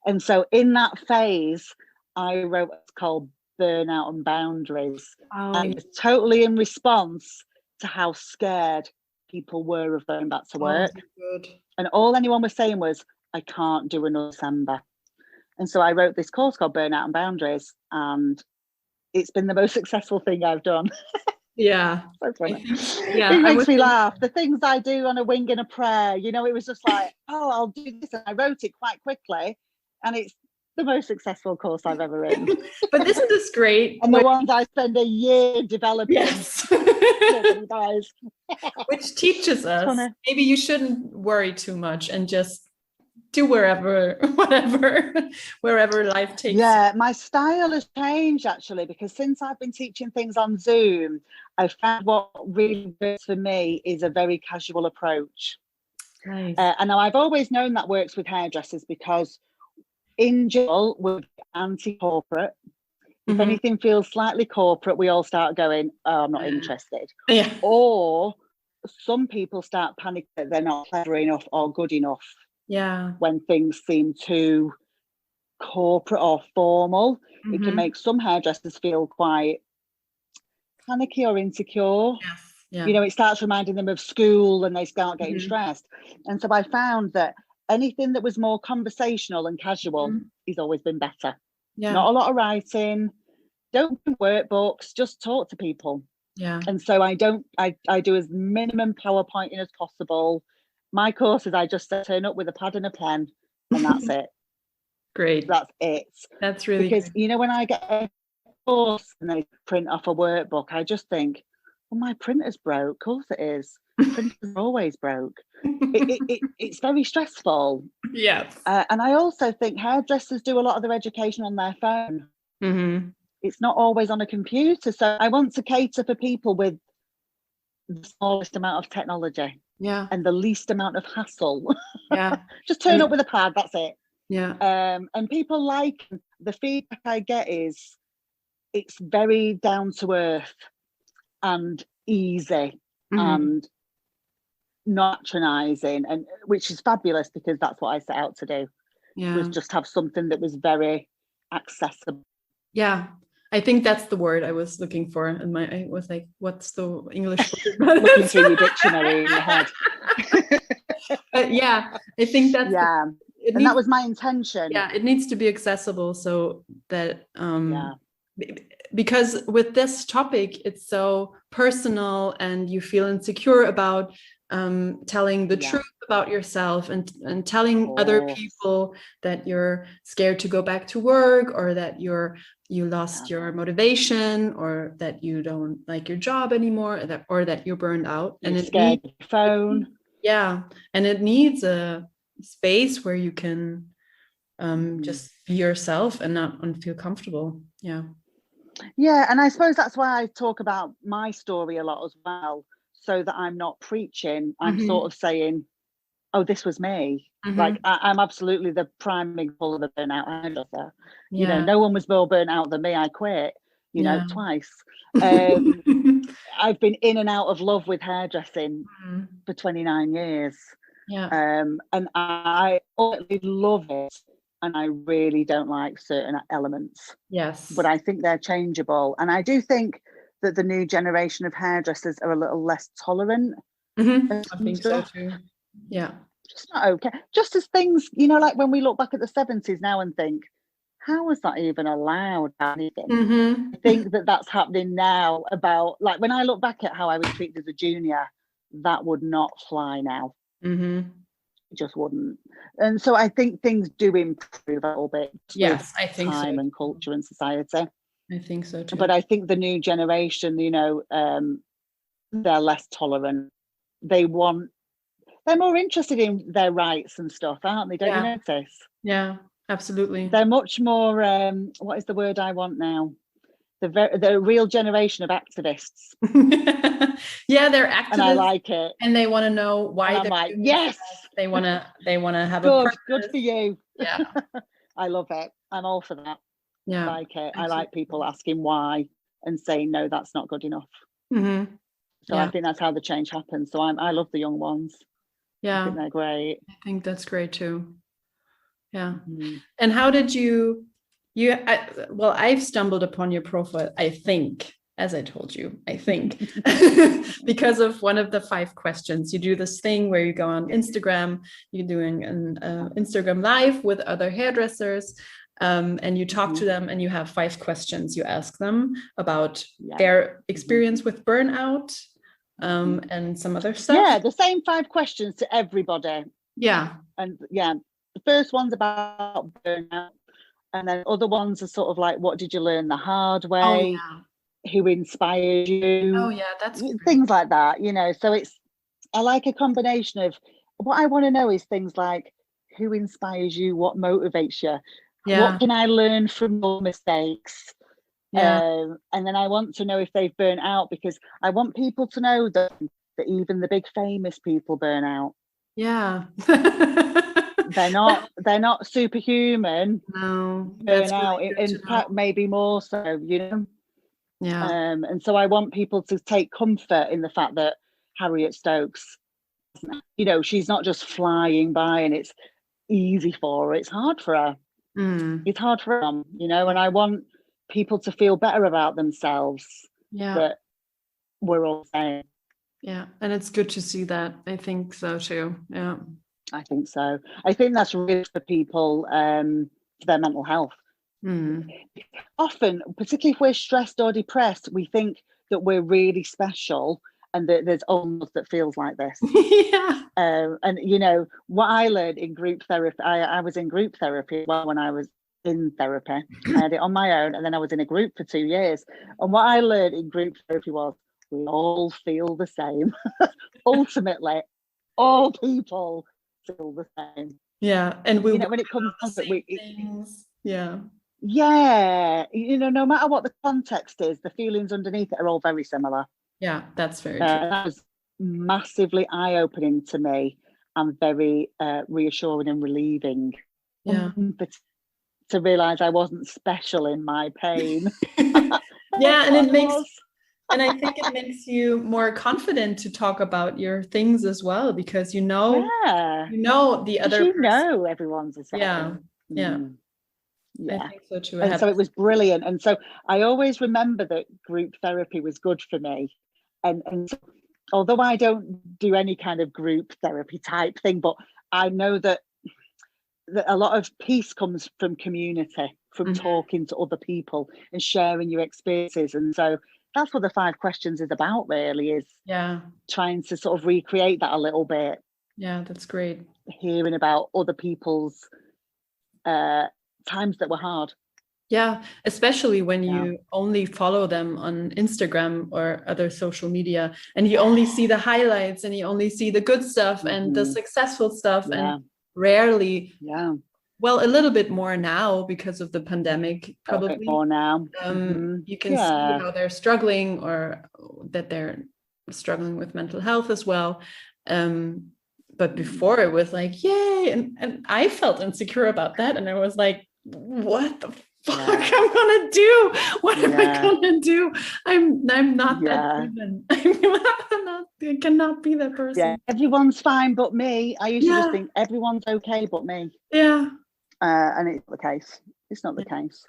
And so in that phase, I wrote what's called Burnout and Boundaries. And it was totally in response to how scared people were of going back to work. And all anyone was saying was, I can't do another December. And so I wrote this course called Burnout and Boundaries, and it's been the most successful thing I've done. Yeah. So funny. Yeah. It makes me laugh. The things I do on a wing and a prayer, you know, it was just like, oh, I'll do this. And I wrote it quite quickly. And it's the most successful course I've ever written. But isn't this great? And the ones I spend a year developing. Yes. Which teaches us, maybe you shouldn't worry too much and just do wherever life takes you. Yeah, my style has changed actually, because since I've been teaching things on Zoom, I found what really works for me is a very casual approach. Nice. And now I've always known that works with hairdressers, because in general, we're anti-corporate. If anything feels slightly corporate, we all start going, oh, I'm not interested. Yeah. Or some people start panicking that they're not clever enough or good enough. Yeah. When things seem too corporate or formal, it can make some hairdressers feel quite panicky or insecure. Yes. Yeah. You know, it starts reminding them of school and they start getting stressed. And so I found that anything that was more conversational and casual has always been better. Yeah. Not a lot of writing, don't do workbooks, just talk to people. Yeah. And so I do as minimum PowerPointing as possible. My courses, I just turn up with a pad and a pen, and that's it. Great. That's it. That's really because good. You know, when I get a course and they print off a workbook, I just think, well, my printer's broke. Of course it is. Printers are always broke. It's very stressful. Yes. And I also think hairdressers do a lot of their education on their phone. It's not always on a computer. So I want to cater for people with the smallest amount of technology. Yeah. And the least amount of hassle. Yeah. Just turn up with a pad, that's it. Yeah. And people like, the feedback I get is it's very down to earth and easy and not patronizing, and which is fabulous, because that's what I set out to do. Yeah. Was just have something that was very accessible. Yeah. I think that's the word I was looking for. And I was like, what's the English word? Looking through your dictionary in your head. But yeah, I think that's that was my intention. Yeah, it needs to be accessible, so that because with this topic, it's so personal and you feel insecure about telling the truth about yourself and telling other people that you're scared to go back to work, or that you lost your motivation, or that you don't like your job anymore, or that you're burned out. And it's scared phone. Yeah. And it needs a space where you can just be yourself and not feel comfortable. Yeah. Yeah. And I suppose that's why I talk about my story a lot as well, so that I'm not preaching. I'm sort of saying, oh, this was me. Like I'm absolutely the prime example of a burnout hairdresser. You know, no one was more burnt out than me. I quit, you know, twice. I've been in and out of love with hairdressing for 29 years. Yeah. And I utterly love it. And I really don't like certain elements. Yes. But I think they're changeable. And I do think that the new generation of hairdressers are a little less tolerant. I think so too. Yeah. Just not okay. Just as things, you know, like when we look back at the 70s now and think, how was that even allowed? Anything? I think that that's happening now. About, like, when I look back at how I was treated as a junior, that would not fly now. It just wouldn't. And so I think things do improve a little bit. Yes, I think time so. And culture and society. I think so too. But I think the new generation, you know, they're less tolerant. They're more interested in their rights and stuff, aren't they? Don't you notice? Yeah, absolutely. They're much more, what is the word I want now? The real generation of activists. Yeah, they're activists. And I like it. And they want to know why they're like, yes. They want to have good, a purpose. Good for you. Yeah. I love it. I'm all for that. Yeah. I like it. I like people asking why and saying, no, that's not good enough. So I think that's how the change happens. So I love the young ones. Yeah. I think they're great. I think that's great too. Yeah. And how did I've stumbled upon your profile, I think, as I told you, because of one of the 5 questions. You do this thing where you go on Instagram, you're doing an Instagram live with other hairdressers, and you talk to them, and you have 5 questions you ask them about their experience with burnout, and some other stuff. Yeah, the same 5 questions to everybody. Yeah. And the first one's about burnout, and then other ones are sort of like, what did you learn the hard way? Who inspired you? Oh yeah, that's things like that, you know. So I like a combination of what I want to know is things like, who inspires you, what motivates you, what can I learn from your mistakes, and then I want to know if they've burnt out, because I want people to know that even the big famous people burn out. they're not superhuman. No, burn out, in fact maybe more so, you know. And so I want people to take comfort in the fact that Harriet Stokes, you know, she's not just flying by and it's easy for her. It's hard for her. It's hard for them, you know. And I want people to feel better about themselves. That we're all the same. And it's good to see that. I think so too. I think so. I think that's really for people, for their mental health. Often, particularly if we're stressed or depressed, we think that we're really special and that there's only us that feels like this. And you know what I learned in group therapy, I was in group therapy when I was in therapy. I had it on my own, and then I was in a group for 2 years. And what I learned in group therapy was we all feel the same. Ultimately, all people feel the same. And we, you know, when it comes to things. You know, no matter what the context is, the feelings underneath it are all very similar. That's very true. That was massively eye-opening to me, and very reassuring and relieving. But to realize I wasn't special in my pain. And it makes and I think it makes you more confident to talk about your things as well, because you know the other person. Know everyone's the same. I think so too. And so it was brilliant. And so I always remember that group therapy was good for me. And so, although I don't do any kind of group therapy type thing, but I know that a lot of peace comes from community, from talking to other people and sharing your experiences. And so that's what the 5 questions is about, really, is trying to sort of recreate that a little bit. That's great. Hearing about other people's times that were hard. Especially when you only follow them on Instagram or other social media, and you only see the highlights, and you only see the good stuff and the successful stuff, and rarely well, a little bit more now because of the pandemic, probably a bit more now. You can see how they're struggling, or that they're struggling with mental health as well. But before, it was like, yay, and I felt insecure about that, and I was like, what the fuck I'm gonna do? What am I gonna do? I'm not that even. I cannot be that person. Everyone's fine but me. I used to just think everyone's okay but me. And it's not the case. It's not the case.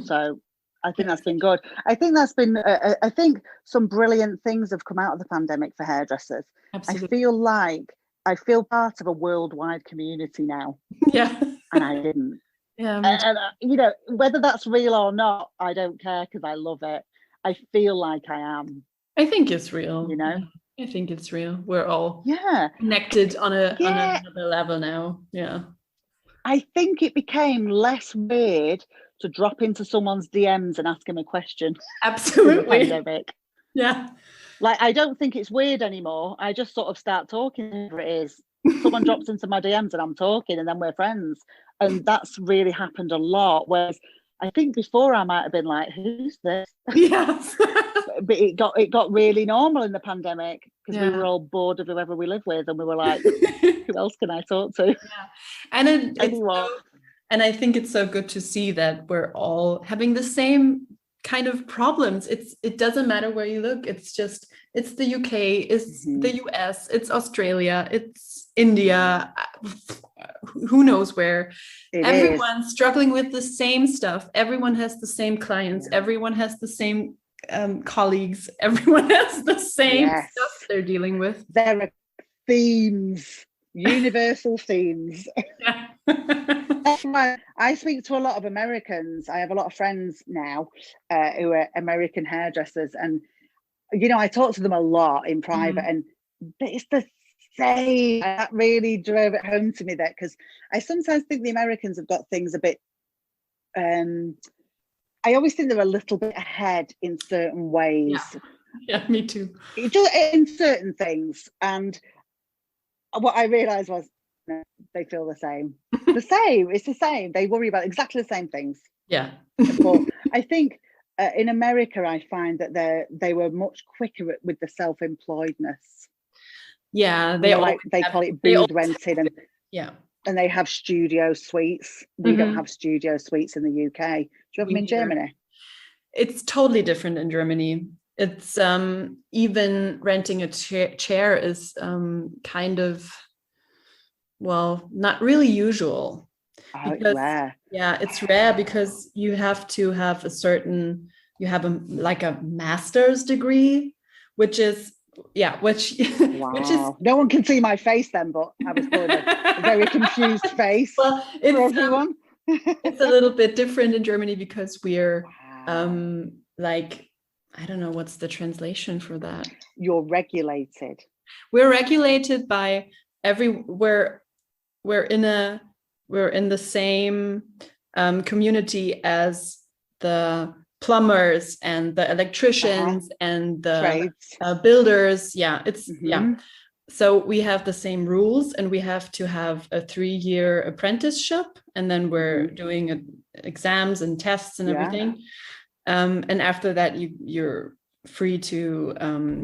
So I think that's been good. I think that's been I think some brilliant things have come out of the pandemic for hairdressers. Absolutely. I feel part of a worldwide community now. And I didn't. And you know, whether that's real or not, I don't care, because I love it. I feel like I am. I think it's real. You know, I think it's real. We're all connected on another level now. I think it became less weird to drop into someone's DMs and ask him a question. Absolutely. Pandemic. Like, I don't think it's weird anymore. I just sort of start talking, whatever it is. Someone drops into my DMs and I'm talking, and then we're friends. And that's really happened a lot. Whereas I think before I might have been like, who's this? But it got really normal in the pandemic, because we were all bored of whoever we live with, and we were like, who else can I talk to? And and I think it's so good to see that we're all having the same kind of problems. It doesn't matter where you look. It's the UK, it's the US, it's Australia, it's India, who knows where. Everyone's struggling with the same stuff. Everyone has the same clients. Everyone has the same colleagues. Everyone has the same stuff they're dealing with. There are themes Universal themes. Yeah. That's why I speak to a lot of Americans. I have a lot of friends now who are American hairdressers, and I talk to them a lot in private, and it's the same. That really drove it home to me, that because I sometimes think the Americans have got things a bit. I always think they're a little bit ahead in certain ways. Yeah, me too. In certain things, and what I realised was they feel the same. It's the same. They worry about exactly the same things. Yeah. But I think in America, I find that they were much quicker with the self-employedness. Yeah, they call it booth rented, and they have studio suites. We don't have studio suites in the UK. Do you have them in Germany? It's totally different in Germany. It's even renting a chair is kind of, well, not really usual. It's rare. Yeah, it's rare because you have to have a master's degree, which is no one can see my face then, but I was putting a very confused face for everyone. It's a little bit different in Germany because we're I don't know what's the translation for that. You're regulated. We're regulated by we're in the same community as the plumbers and the electricians and the builders. Yeah, it's So we have the same rules, and we have to have a 3-year apprenticeship, and then we're doing exams and tests and everything. And after that, you're free to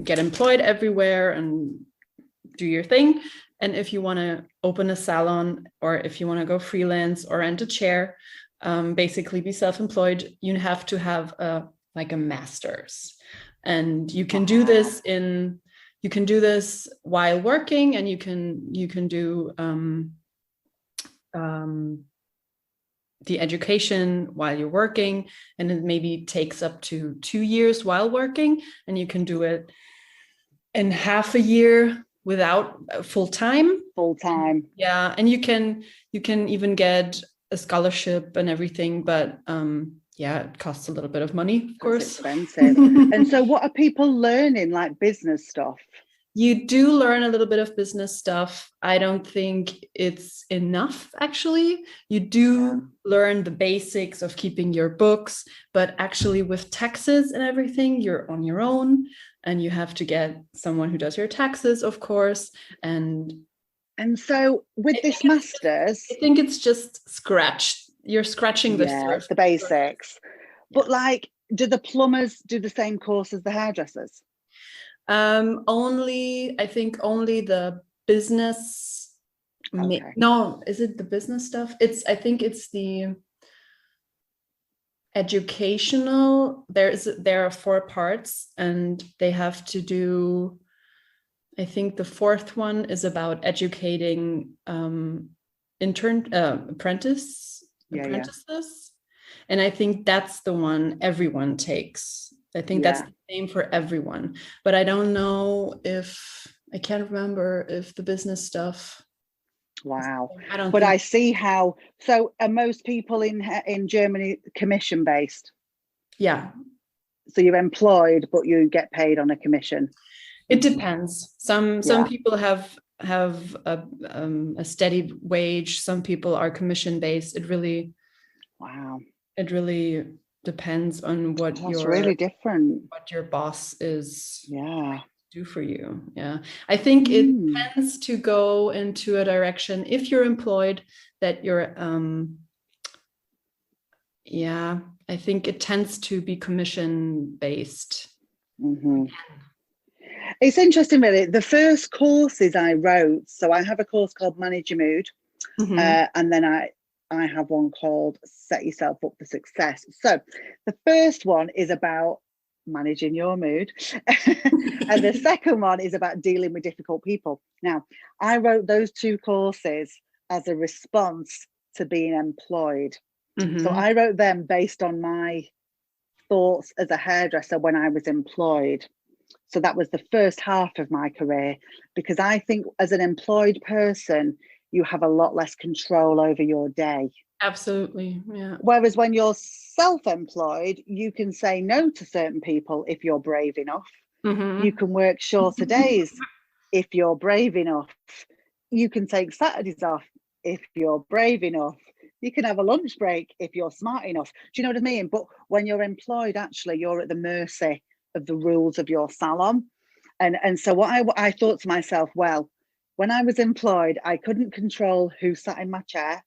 get employed everywhere and do your thing. And if you want to open a salon, or if you want to go freelance or rent a chair, basically be self-employed, you have to have a master's. And you can do this while working, and you can do the education while you're working, and it maybe takes up to 2 years while working, and you can do it in half a year without full time. Yeah, and you can even get a scholarship and everything, but it costs a little bit of money, of course. It's expensive. And so what are people learning, like business stuff? You do learn a little bit of business stuff. I don't think it's enough, actually. You do learn the basics of keeping your books, but actually with taxes and everything, you're on your own, and you have to get someone who does your taxes, of course. And so with this master's, I think it's just you're scratching the surface. The basics. But do the plumbers do the same course as the hairdressers? Only the business. No, is it the business stuff? I think it's the educational. There are 4 parts, and they have to do. I think the 4th one is about educating apprentices, and I think that's the one everyone takes. I think that's the same for everyone, but I don't know I can't remember if the business stuff. Wow. I see how. So are most people in Germany commission based? Yeah. So you're employed, but you get paid on a commission. It depends. Some people have a steady wage. Some people are commission based. It really depends on what really different. What your boss is do for you. Yeah, I think it tends to go into a direction, if you're employed, that you're I think it tends to be commission based. It's interesting, really. The first courses I wrote, so I have a course called Manage Your Mood, and then I have one called Set Yourself Up for Success. So the first one is about managing your mood, and the second one is about dealing with difficult people. Now, I wrote those 2 courses as a response to being employed. So I wrote them based on my thoughts as a hairdresser when I was employed. So that was the first half of my career, because I think as an employed person, you have a lot less control over your day. Absolutely. Yeah. Whereas when you're self-employed, you can say no to certain people if you're brave enough. Mm-hmm. You can work shorter days if you're brave enough. You can take Saturdays off if you're brave enough. You can have a lunch break if you're smart enough. Do you know what I mean? But when you're employed, actually, you're at the mercy of the rules of your salon. And so what I thought to myself, well, when I was employed, I couldn't control who sat in my chair.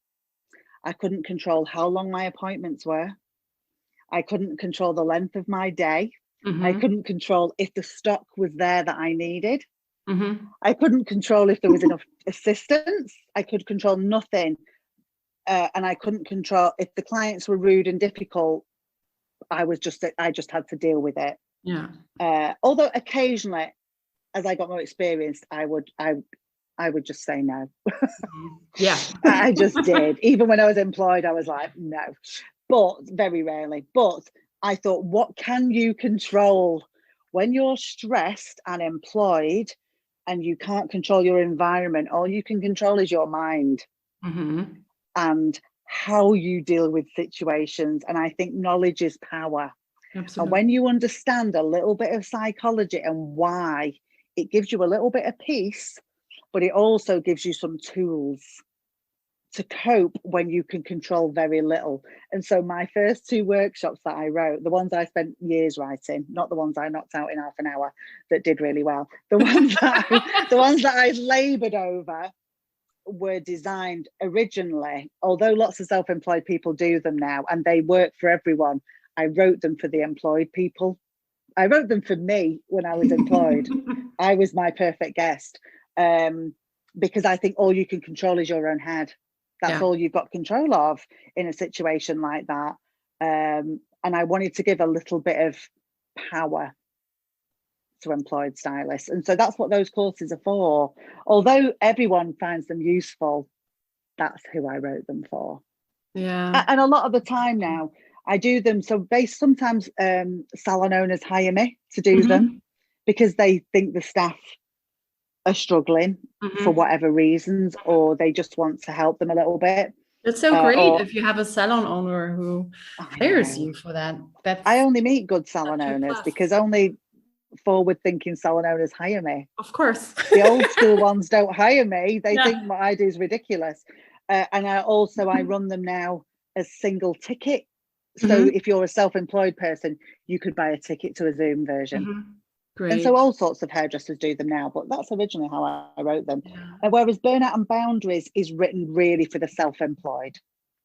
I couldn't control how long my appointments were. I couldn't control the length of my day. Mm-hmm. I couldn't control if the stock was there that I needed. Mm-hmm. I couldn't control if there was enough assistance. I could control nothing. And I couldn't control if the clients were rude and difficult. I just had to deal with it. Yeah. Although occasionally, as I got more experienced, I would just say no. Yeah. I just did. Even when I was employed, I was like, no. But very rarely. But I thought, what can you control when you're stressed and employed and you can't control your environment? All you can control is your mind. Mm-hmm. And how you deal with situations. And I think knowledge is power. Absolutely. And when you understand a little bit of psychology and why, it gives you a little bit of peace, but it also gives you some tools to cope when you can control very little. And so my first 2 workshops that I wrote, the ones I spent years writing, not the ones I knocked out in half an hour that did really well, the ones that I labored over, were designed originally, although lots of self-employed people do them now and they work for everyone. I wrote them for the employed people. I wrote them for me when I was employed. I was my perfect guest, because I think all you can control is your own head. That's all you've got control of in a situation like that. And I wanted to give a little bit of power to employed stylists. And so that's what those courses are for. Although everyone finds them useful, that's who I wrote them for. Yeah. And a lot of the time now, I do them. So sometimes salon owners hire me to do them because they think the staff are struggling for whatever reasons, or they just want to help them a little bit. It's so great if you have a salon owner who hires you for that. I only meet good salon owners because only forward-thinking salon owners hire me. Of course. The old school ones don't hire me. They think what I do is ridiculous. And I run them now as single ticket. So if you're a self-employed person, you could buy a ticket to a Zoom version. Great. And so all sorts of hairdressers do them now, but that's originally how I wrote them. Whereas Burnout and Boundaries is written really for the self-employed.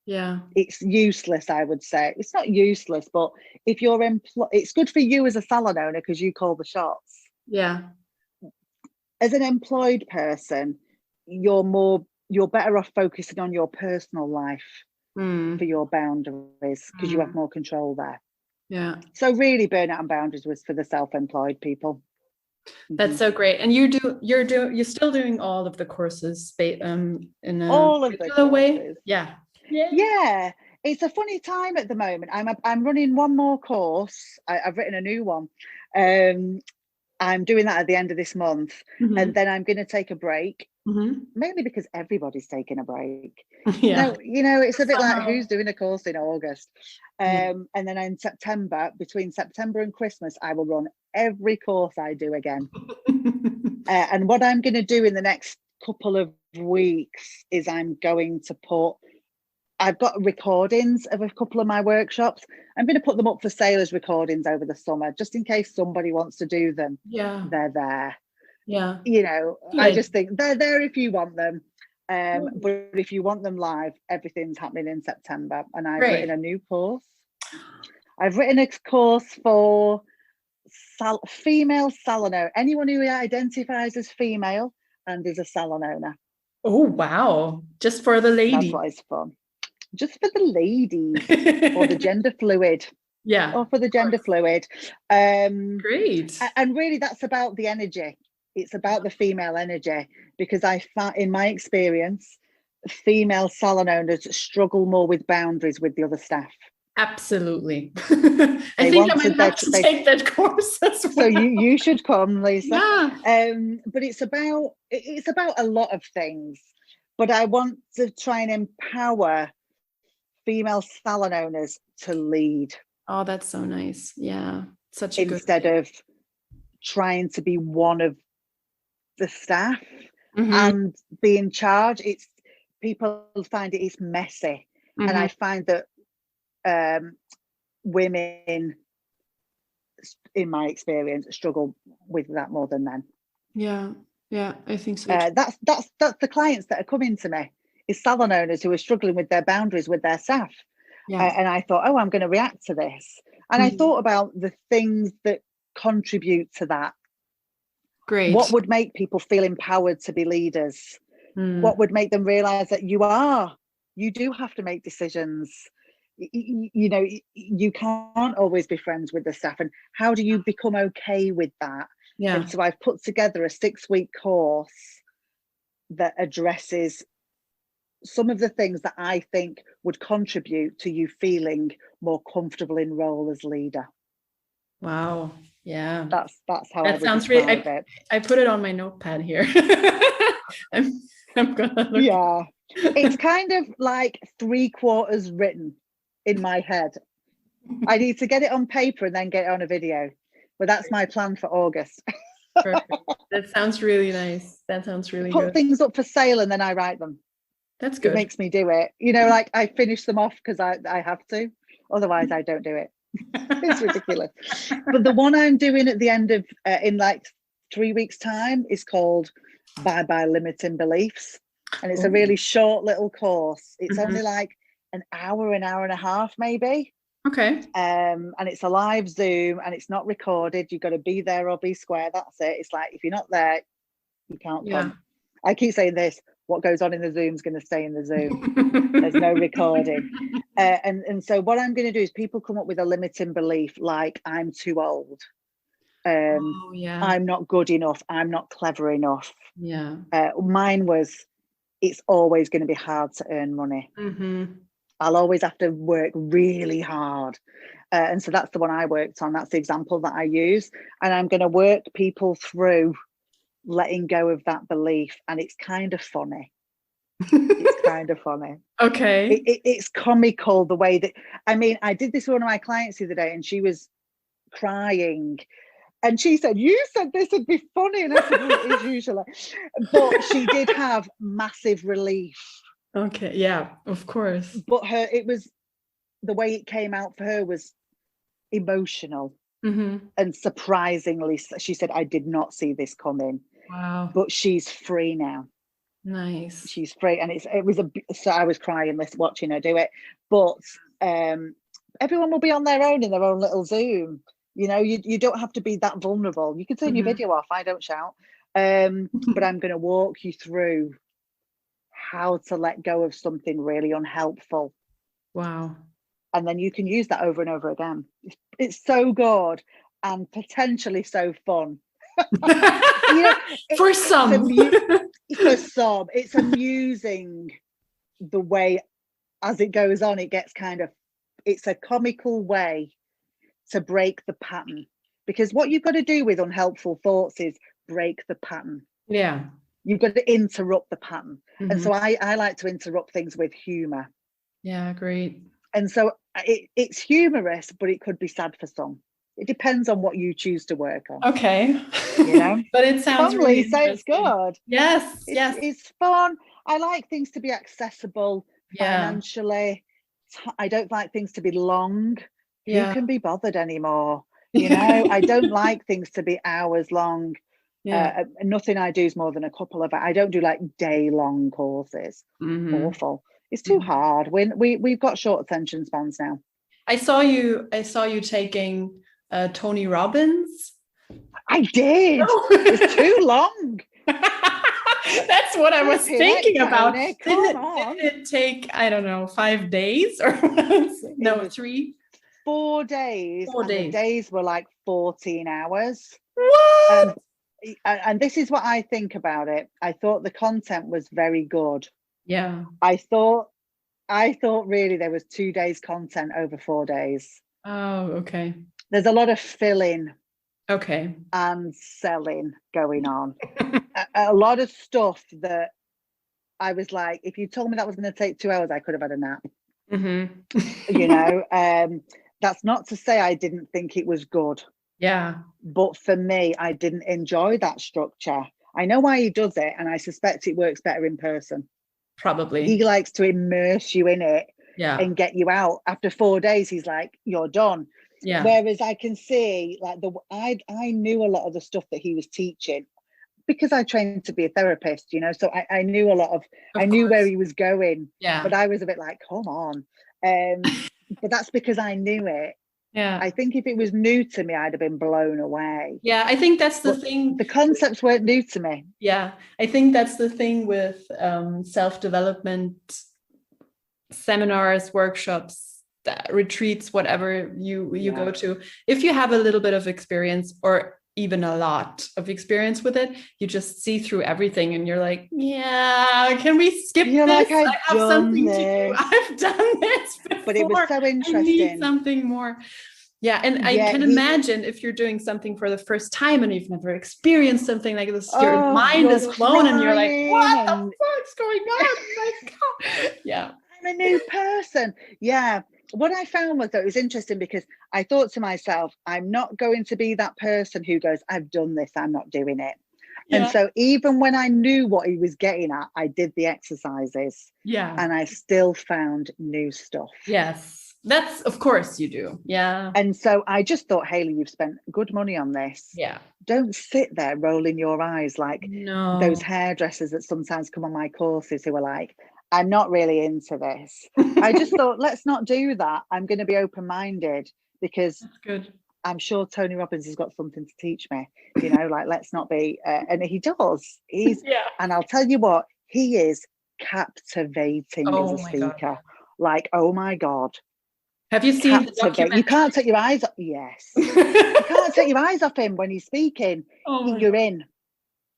Yeah, it's useless, I would say. It's not useless, but if you're it's good for you as a salon owner because you call the shots. Yeah. As an employed person, you're better off focusing on your personal life for your boundaries because you have more control there. Yeah. So really, Burnout and Boundaries was for the self-employed people. That's so great. And you're still doing all of the courses in a all of regular way? Yeah. Yeah, it's a funny time at the moment. I'm running one more course. I've written a new one. I'm doing that at the end of this month, and then I'm going to take a break, mainly because everybody's taking a break. Yeah, you know, it's a bit like who's doing a course in August, and then in September, between September and Christmas, I will run every course I do again. And what I'm going to do in the next couple of weeks is I've got recordings of a couple of my workshops. I'm going to put them up for sale as recordings over the summer, just in case somebody wants to do them. Yeah, they're there. Yeah, you know, good. I just think they're there if you want them. But if you want them live, everything's happening in September. And I've written a new course. I've written a course for female salon owner, anyone who identifies as female and is a salon owner. Oh, wow. Just for the ladies. That's why it's fun. Just for the ladies or the gender fluid. Yeah. Or for the gender fluid. Great. And really that's about the energy. It's about the female energy, because I found in my experience, female salon owners struggle more with boundaries with the other staff. Absolutely. I think I might have to take that course as well. So you should come, Lisa. Yeah. But it's about a lot of things. But I want to try and empower female salon owners to lead. Oh, that's so nice. Yeah. Such a good instead of trying to be one of the staff and be in charge. It's people find it is messy. And I find that women, in my experience, struggle with that more than men. Yeah, I think so. That's the clients that are coming to me, is salon owners who are struggling with their boundaries with their staff. And I thought, I'm going to react to this. And I thought about the things that contribute to that. Great. What would make people feel empowered to be leaders? What would make them realize that you do have to make decisions? You know, you can't always be friends with the staff. And how do you become okay with that? And so I've put together a 6-week course that addresses some of the things that I think would contribute to you feeling more comfortable in role as leader. Wow. Yeah. That's how that sounds really. I put it on my notepad here. I'm gonna look. Yeah. It's kind of like 3/4 written in my head. I need to get it on paper and then get it on a video. But that's my plan for August. Perfect. That sounds really nice. That sounds really good. Put things up for sale and then I write them. That's good. It makes me do it. You know, like I finish them off because I have to. Otherwise, I don't do it. It's ridiculous. But the one I'm doing at the end of in like 3 weeks' time is called Bye Limiting Beliefs. And it's a really short little course. It's only like an hour and a half, maybe. Okay. And it's a live Zoom and it's not recorded. You've got to be there or be square. That's it. It's like, if you're not there, you can't come. I keep saying this. What goes on in the Zoom is going to stay in the Zoom. There's no recording. And so what I'm going to do is people come up with a limiting belief like, I'm too old. I'm not good enough. I'm not clever enough. Yeah. Mine was, it's always going to be hard to earn money. I'll always have to work really hard. And so that's the one I worked on. That's the example that I use. And I'm going to work people through letting go of that belief. And it's kind of funny. It's kind of funny. Okay. It's comical the way that, I mean, I did this with one of my clients the other day and she was crying. And she said, you said this would be funny. And I said, well, it is usually. But she did have massive relief. Okay, yeah, of course. But it was, the way it came out for her was emotional. And surprisingly, she said, I did not see this coming. Wow. But she's free now. Nice. She's free. And so I was crying watching her do it. But everyone will be on their own in their own little Zoom. You know, you don't have to be that vulnerable. You can turn your video off. I don't shout. But I'm going to walk you through how to let go of something really unhelpful. Wow. And then you can use that over and over again. It's so good and potentially so fun. You know, for some. It's amusing the way as it goes on, it gets it's a comical way to break the pattern. Because what you've got to do with unhelpful thoughts is break the pattern. Yeah. You've got to interrupt the pattern. And so I like to interrupt things with humor. Yeah, great. And so it's humorous, but it could be sad for some. It depends on what you choose to work on. Okay. You know? But it sounds really interesting. It's good. Yes. It's fun. I like things to be accessible financially. I don't like things to be long. Who can be bothered anymore? You know, I don't like things to be hours long. Nothing I do is more than a couple of. I don't do like day-long courses. Awful. It's too hard. We've got short attention spans now. I saw you taking Tony Robbins. I did. It's too long. That's what I was thinking about. Didn't it take, I don't know, 5 days or no, 3? 4 days. 4 days. The days were like 14 hours. What? And this is what I think about it. I thought the content was very good. Yeah. I thought I thought really there was 2 days content over 4 days. Oh, okay. There's a lot of filling Okay. and selling going on. a lot of stuff that I was like, if you told me that was going to take 2 hours, I could have had a nap. You know, that's not to say I didn't think it was good. Yeah. But for me, I didn't enjoy that structure. I know why he does it, and I suspect it works better in person. Probably. He likes to immerse you in it and get you out. After 4 days, he's like, you're done. Yeah. Whereas I can see, like, I knew a lot of the stuff that he was teaching because I trained to be a therapist, you know, so I knew a lot of I knew where he was going. Yeah. But I was a bit like, come on. But that's because I knew it. Yeah. I think if it was new to me, I'd have been blown away. Yeah, I think that's the thing. The concepts weren't new to me. Yeah, I think that's the thing with self-development seminars, workshops, retreats, whatever you go to. If you have a little bit of experience or even a lot of experience with it, you just see through everything and you're like, yeah, can we skip this? Like, I have something to do. I've done this before. But it was so interesting. I need something more. Yeah, and I can imagine if you're doing something for the first time and you've never experienced something like this, your mind is blown and you're like, what the fuck's going on? My God. Yeah. I'm a new person. Yeah. What I found was that it was interesting because I thought to myself, I'm not going to be that person who goes, I've done this, I'm not doing it. Yeah. And so even when I knew what he was getting at, I did the exercises. Yeah. And I still found new stuff. Yes. That's, of course you do. Yeah. And so I just thought, Hayley, you've spent good money on this. Yeah. Don't sit there rolling your eyes like those hairdressers that sometimes come on my courses who are like, I'm not really into this. I just thought, let's not do that. I'm going to be open-minded because that's good. I'm sure Tony Robbins has got something to teach me, you know, like, let's not be, and he does. And I'll tell you what, he is captivating as a speaker. God. Like, oh my God. Have you seen the documentary? You can't take your eyes off. Yes. You can't take your eyes off him when he's speaking. You're in.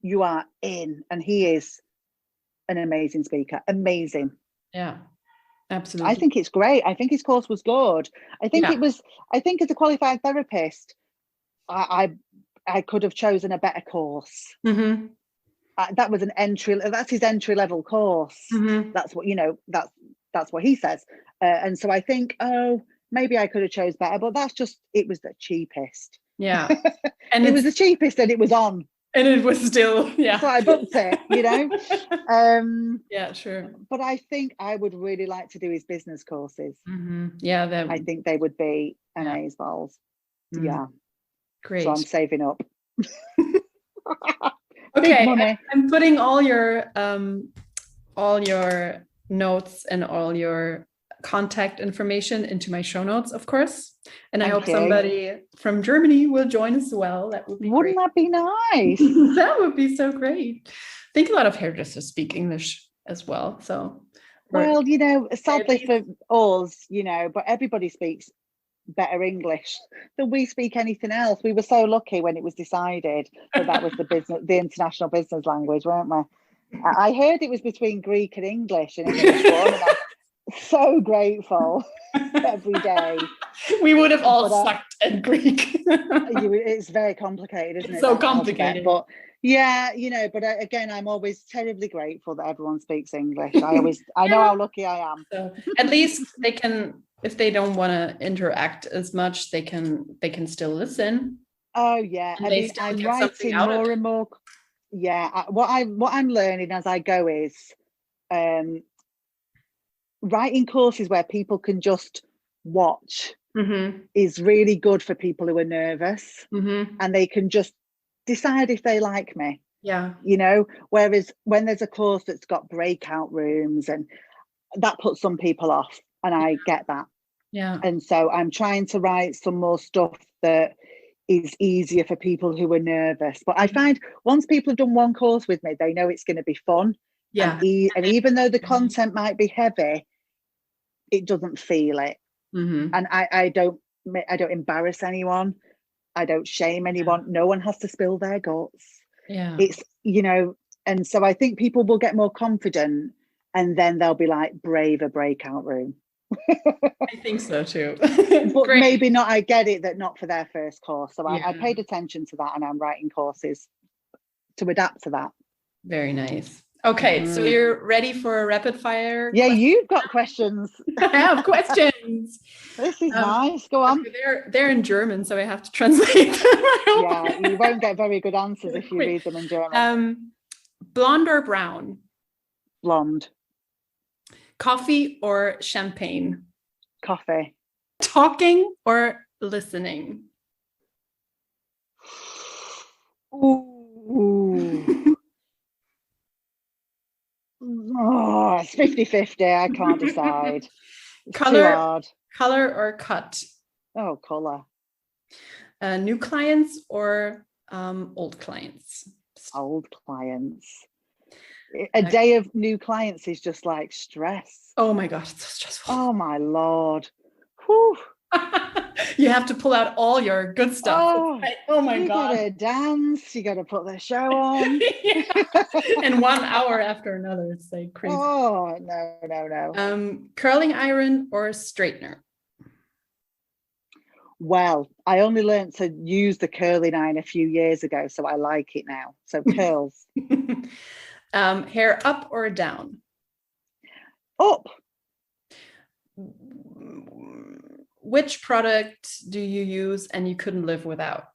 You are in. And he is an amazing speaker. Amazing. Yeah, absolutely. I think it's great. I think his course was good. I think as a qualified therapist, I could have chosen a better course. Mm-hmm. That was that's his entry level course. Mm-hmm. That's what, you know, that's what he says. And so I think, maybe I could have chose better, but it was the cheapest. Yeah. And it was the cheapest and it was on. And it was still, yeah. So I booked it, you know. Yeah, sure. But I think I would really like to do his business courses. Mm-hmm. Yeah. I think they would be amazeballs. Mm-hmm. Yeah. Great. So I'm saving up. Okay. I'm putting all your notes and all your contact information into my show notes, of course. And I hope somebody from Germany will join as well. That would be Wouldn't that be nice? That would be so great. I think a lot of hairdressers speak English as well. So, well, you know, sadly for us, you know, but everybody speaks better English than we speak anything else. We were so lucky when it was decided that was the international business language, weren't we? I heard it was between Greek and English, and English one, and I'm so grateful every day. We would have all sucked at Greek. It's very complicated, isn't it? It's so complicated. But yeah, you know, but again, I'm always terribly grateful that everyone speaks English. I know how lucky I am. So at least they can, if they don't want to interact as much, they can still listen. Oh yeah, I mean, I'm writing more and more. Yeah, what I'm learning as I go is writing courses where people can just watch is really good for people who are nervous, and they can just decide if they like me. Yeah, you know, whereas when there's a course that's got breakout rooms, and that puts some people off, and I get that. Yeah, and so I'm trying to write some more stuff that is easier for people who are nervous. But I find once people have done one course with me, they know it's going to be fun. Yeah. And even though the content might be heavy, it doesn't feel it. And I don't embarrass anyone. I don't shame anyone. No one has to spill their guts. Yeah. It's, you know, and so I think people will get more confident And then there'll be like braver breakout room. I think so too. But Great. maybe not, I get it, that not for their first course. So Yeah. I paid attention to that, and I'm writing courses to adapt to that. Very nice. Okay, so you're ready for a rapid fire? Yeah, you've got questions. I have questions. This is nice. Go on. They're in German, so I have to translate them. Yeah, you won't get very good answers if you read them in German. Blonde or brown? Blonde. Coffee or champagne? Coffee. Talking or listening? Ooh. Oh, it's 50-50. I can't decide. It's too hard. Color or cut? Oh, color. New clients or old clients? Old clients. A day of new clients is just like stress. Oh my God, it's so stressful. Oh my Lord. Whew. You have to pull out all your good stuff. Oh my God. You gotta dance, you gotta put the show on. And 1 hour after another, it's like crazy. Oh, no. Curling iron or straightener? Well, I only learned to use the curling iron a few years ago, so I like it now. So curls. Hair up or down? Up. Which product do you use and you couldn't live without?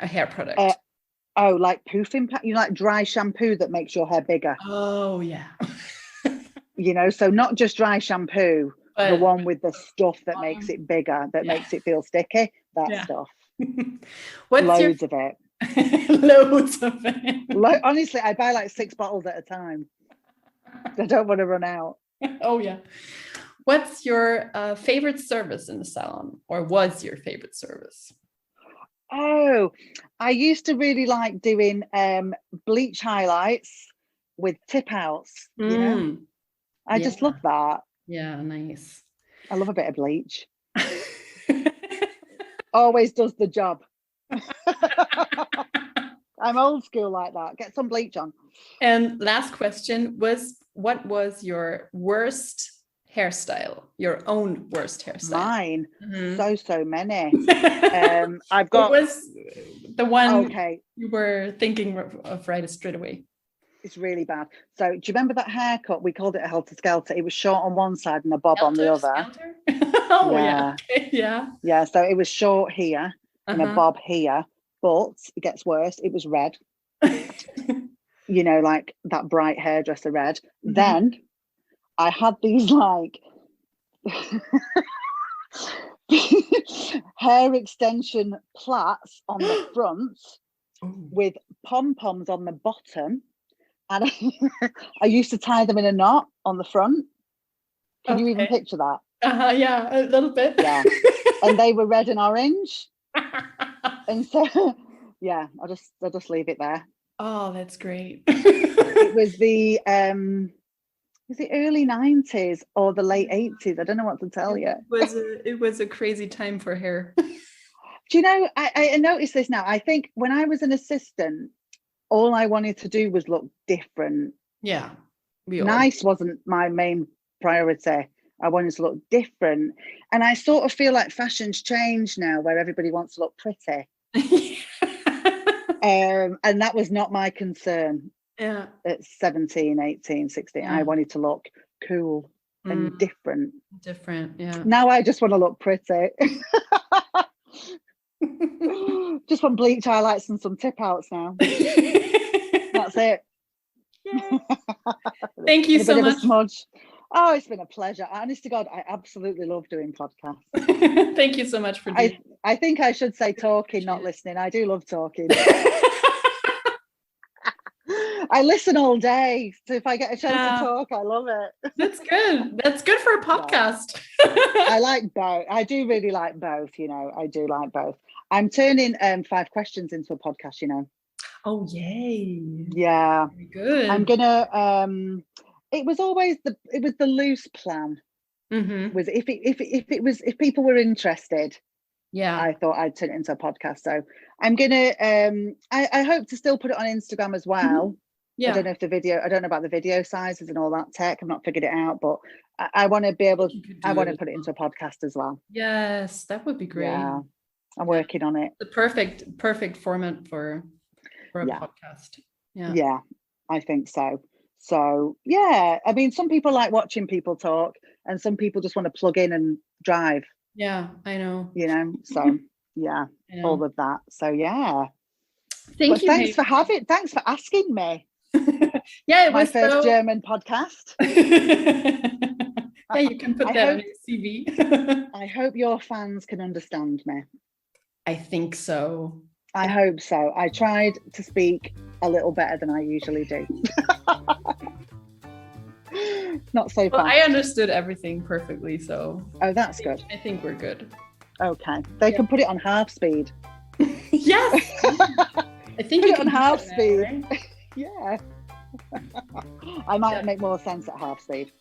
A hair product. Like poofing, like dry shampoo that makes your hair bigger. Oh yeah. So not just dry shampoo, but the one with the stuff that makes it bigger, that makes it feel sticky. That stuff. Loads of it. Loads of it. Honestly, I buy like 6 bottles at a time. I don't want to run out. Oh yeah. What's your favorite service in the salon, or was your favorite service? Oh, I used to really like doing bleach highlights with tip outs. I just love that. Yeah, nice. I love a bit of bleach. Always does the job. I'm old school like that. Get some bleach on. And last question was, what was your worst hairstyle, your own worst hairstyle? Mine. So many. I've got. What was the one you were thinking of right straight away? It's really bad. So do you remember that haircut? We called it a helter-skelter. It was short on one side and a bob on the other. Oh yeah. Okay. Yeah. So it was short here and a bob here, but it gets worse. It was red. Like that bright hairdresser red. Then I had these like hair extension plaits on the front with pom-poms on the bottom, and I used to tie them in a knot on the front. Can you even picture that? Yeah, a little bit. Yeah. And they were red and orange. And so I'll just leave it there. Oh, that's great. It was the early 90s or the late 80s? I don't know what to tell you. It was a crazy time for hair. Do you know, I noticed this now. I think when I was an assistant, all I wanted to do was look different. Yeah. Nice wasn't my main priority. I wanted to look different. And I sort of feel like fashion's changed now, where everybody wants to look pretty. And that was not my concern. Yeah. At 17, 18, 16, I wanted to look cool and different. Yeah. Now I just want to look pretty. Just want bleach highlights and some tip outs now. That's it. Thank you so much. Smudge. Oh, it's been a pleasure. Honest to God, I absolutely love doing podcasts. Thank you so much for doing it. I think I should say talking, not listening. I do love talking. I listen all day, so if I get a chance to talk, I love it. That's good. That's good for a podcast. I like both. I do really like both. I do like both. I'm turning 5 questions into a podcast. Oh yay! Yeah, very good. I'm gonna. It was always the loose plan. Was if people were interested. Yeah, I thought I'd turn it into a podcast. So I'm gonna. I hope to still put it on Instagram as well. I don't know if I don't know about the video sizes and all that tech. I've not figured it out, but I want to be able, I want to put it into a podcast as well. Yes, that would be great. Yeah, I'm working on it. The perfect format for a podcast. Yeah, I think so. So yeah, I mean, some people like watching people talk, and some people just want to plug in and drive. Yeah, I know. You know, so yeah, all of that. So yeah. Thank you. Thanks for asking me. Yeah, it my was first German podcast. Yeah, you can put that on your CV. I hope your fans can understand me. I think so. I hope so. I tried to speak a little better than I usually do. Not so fast. Well, I understood everything perfectly, so. Oh, that's good. I think we're good. Okay. They can put it on half speed. Yes. I think put you it on half speed. Now, right? Yeah. I might make more sense at half speed.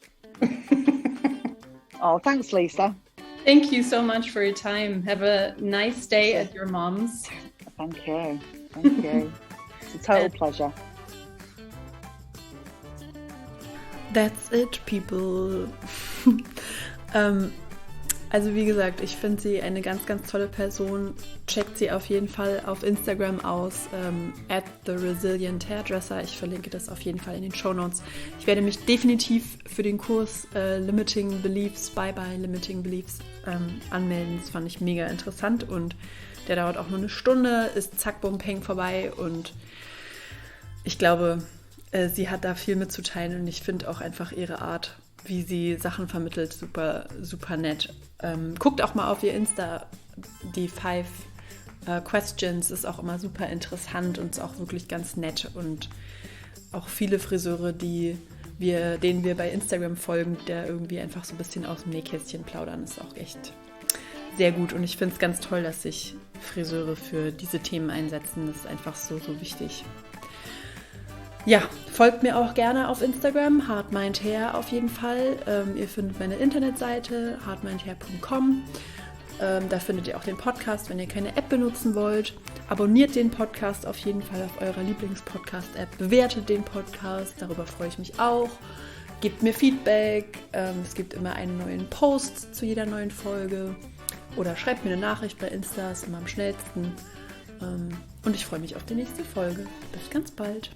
Oh, thanks, Lisa. Thank you so much for your time. Have a nice day at your mom's. Thank you. Thank you. It's a total pleasure. That's it, people. Also wie gesagt, ich finde sie eine ganz, ganz tolle Person. Checkt sie auf jeden Fall auf Instagram aus, @theresilienthairdresser. Ich verlinke das auf jeden Fall in den Shownotes. Ich werde mich definitiv für den Kurs Limiting Beliefs, Bye Limiting Beliefs anmelden. Das fand ich mega interessant und der dauert auch nur eine Stunde, ist zack, bum, peng vorbei und ich glaube, sie hat da viel mitzuteilen und ich finde auch einfach ihre Art, wie sie Sachen vermittelt, super, super nett. Guckt auch mal auf ihr Insta, die 5 Questions ist auch immer super interessant und ist auch wirklich ganz nett und auch viele Friseure, denen wir bei Instagram folgen, der irgendwie einfach so ein bisschen aus dem Nähkästchen plaudern, ist auch echt sehr gut und ich finde es ganz toll, dass sich Friseure für diese Themen einsetzen. Das ist einfach so, so wichtig. Ja, folgt mir auch gerne auf Instagram, heartmindhair auf jeden Fall. Ihr findet meine Internetseite, heartmindhair.com. Da findet ihr auch den Podcast, wenn ihr keine App benutzen wollt. Abonniert den Podcast auf jeden Fall auf eurer Lieblings-Podcast-App. Bewertet den Podcast, darüber freue ich mich auch. Gebt mir Feedback. Es gibt immer einen neuen Post zu jeder neuen Folge. Oder schreibt mir eine Nachricht bei Insta, ist immer am schnellsten. Und ich freue mich auf die nächste Folge. Bis ganz bald.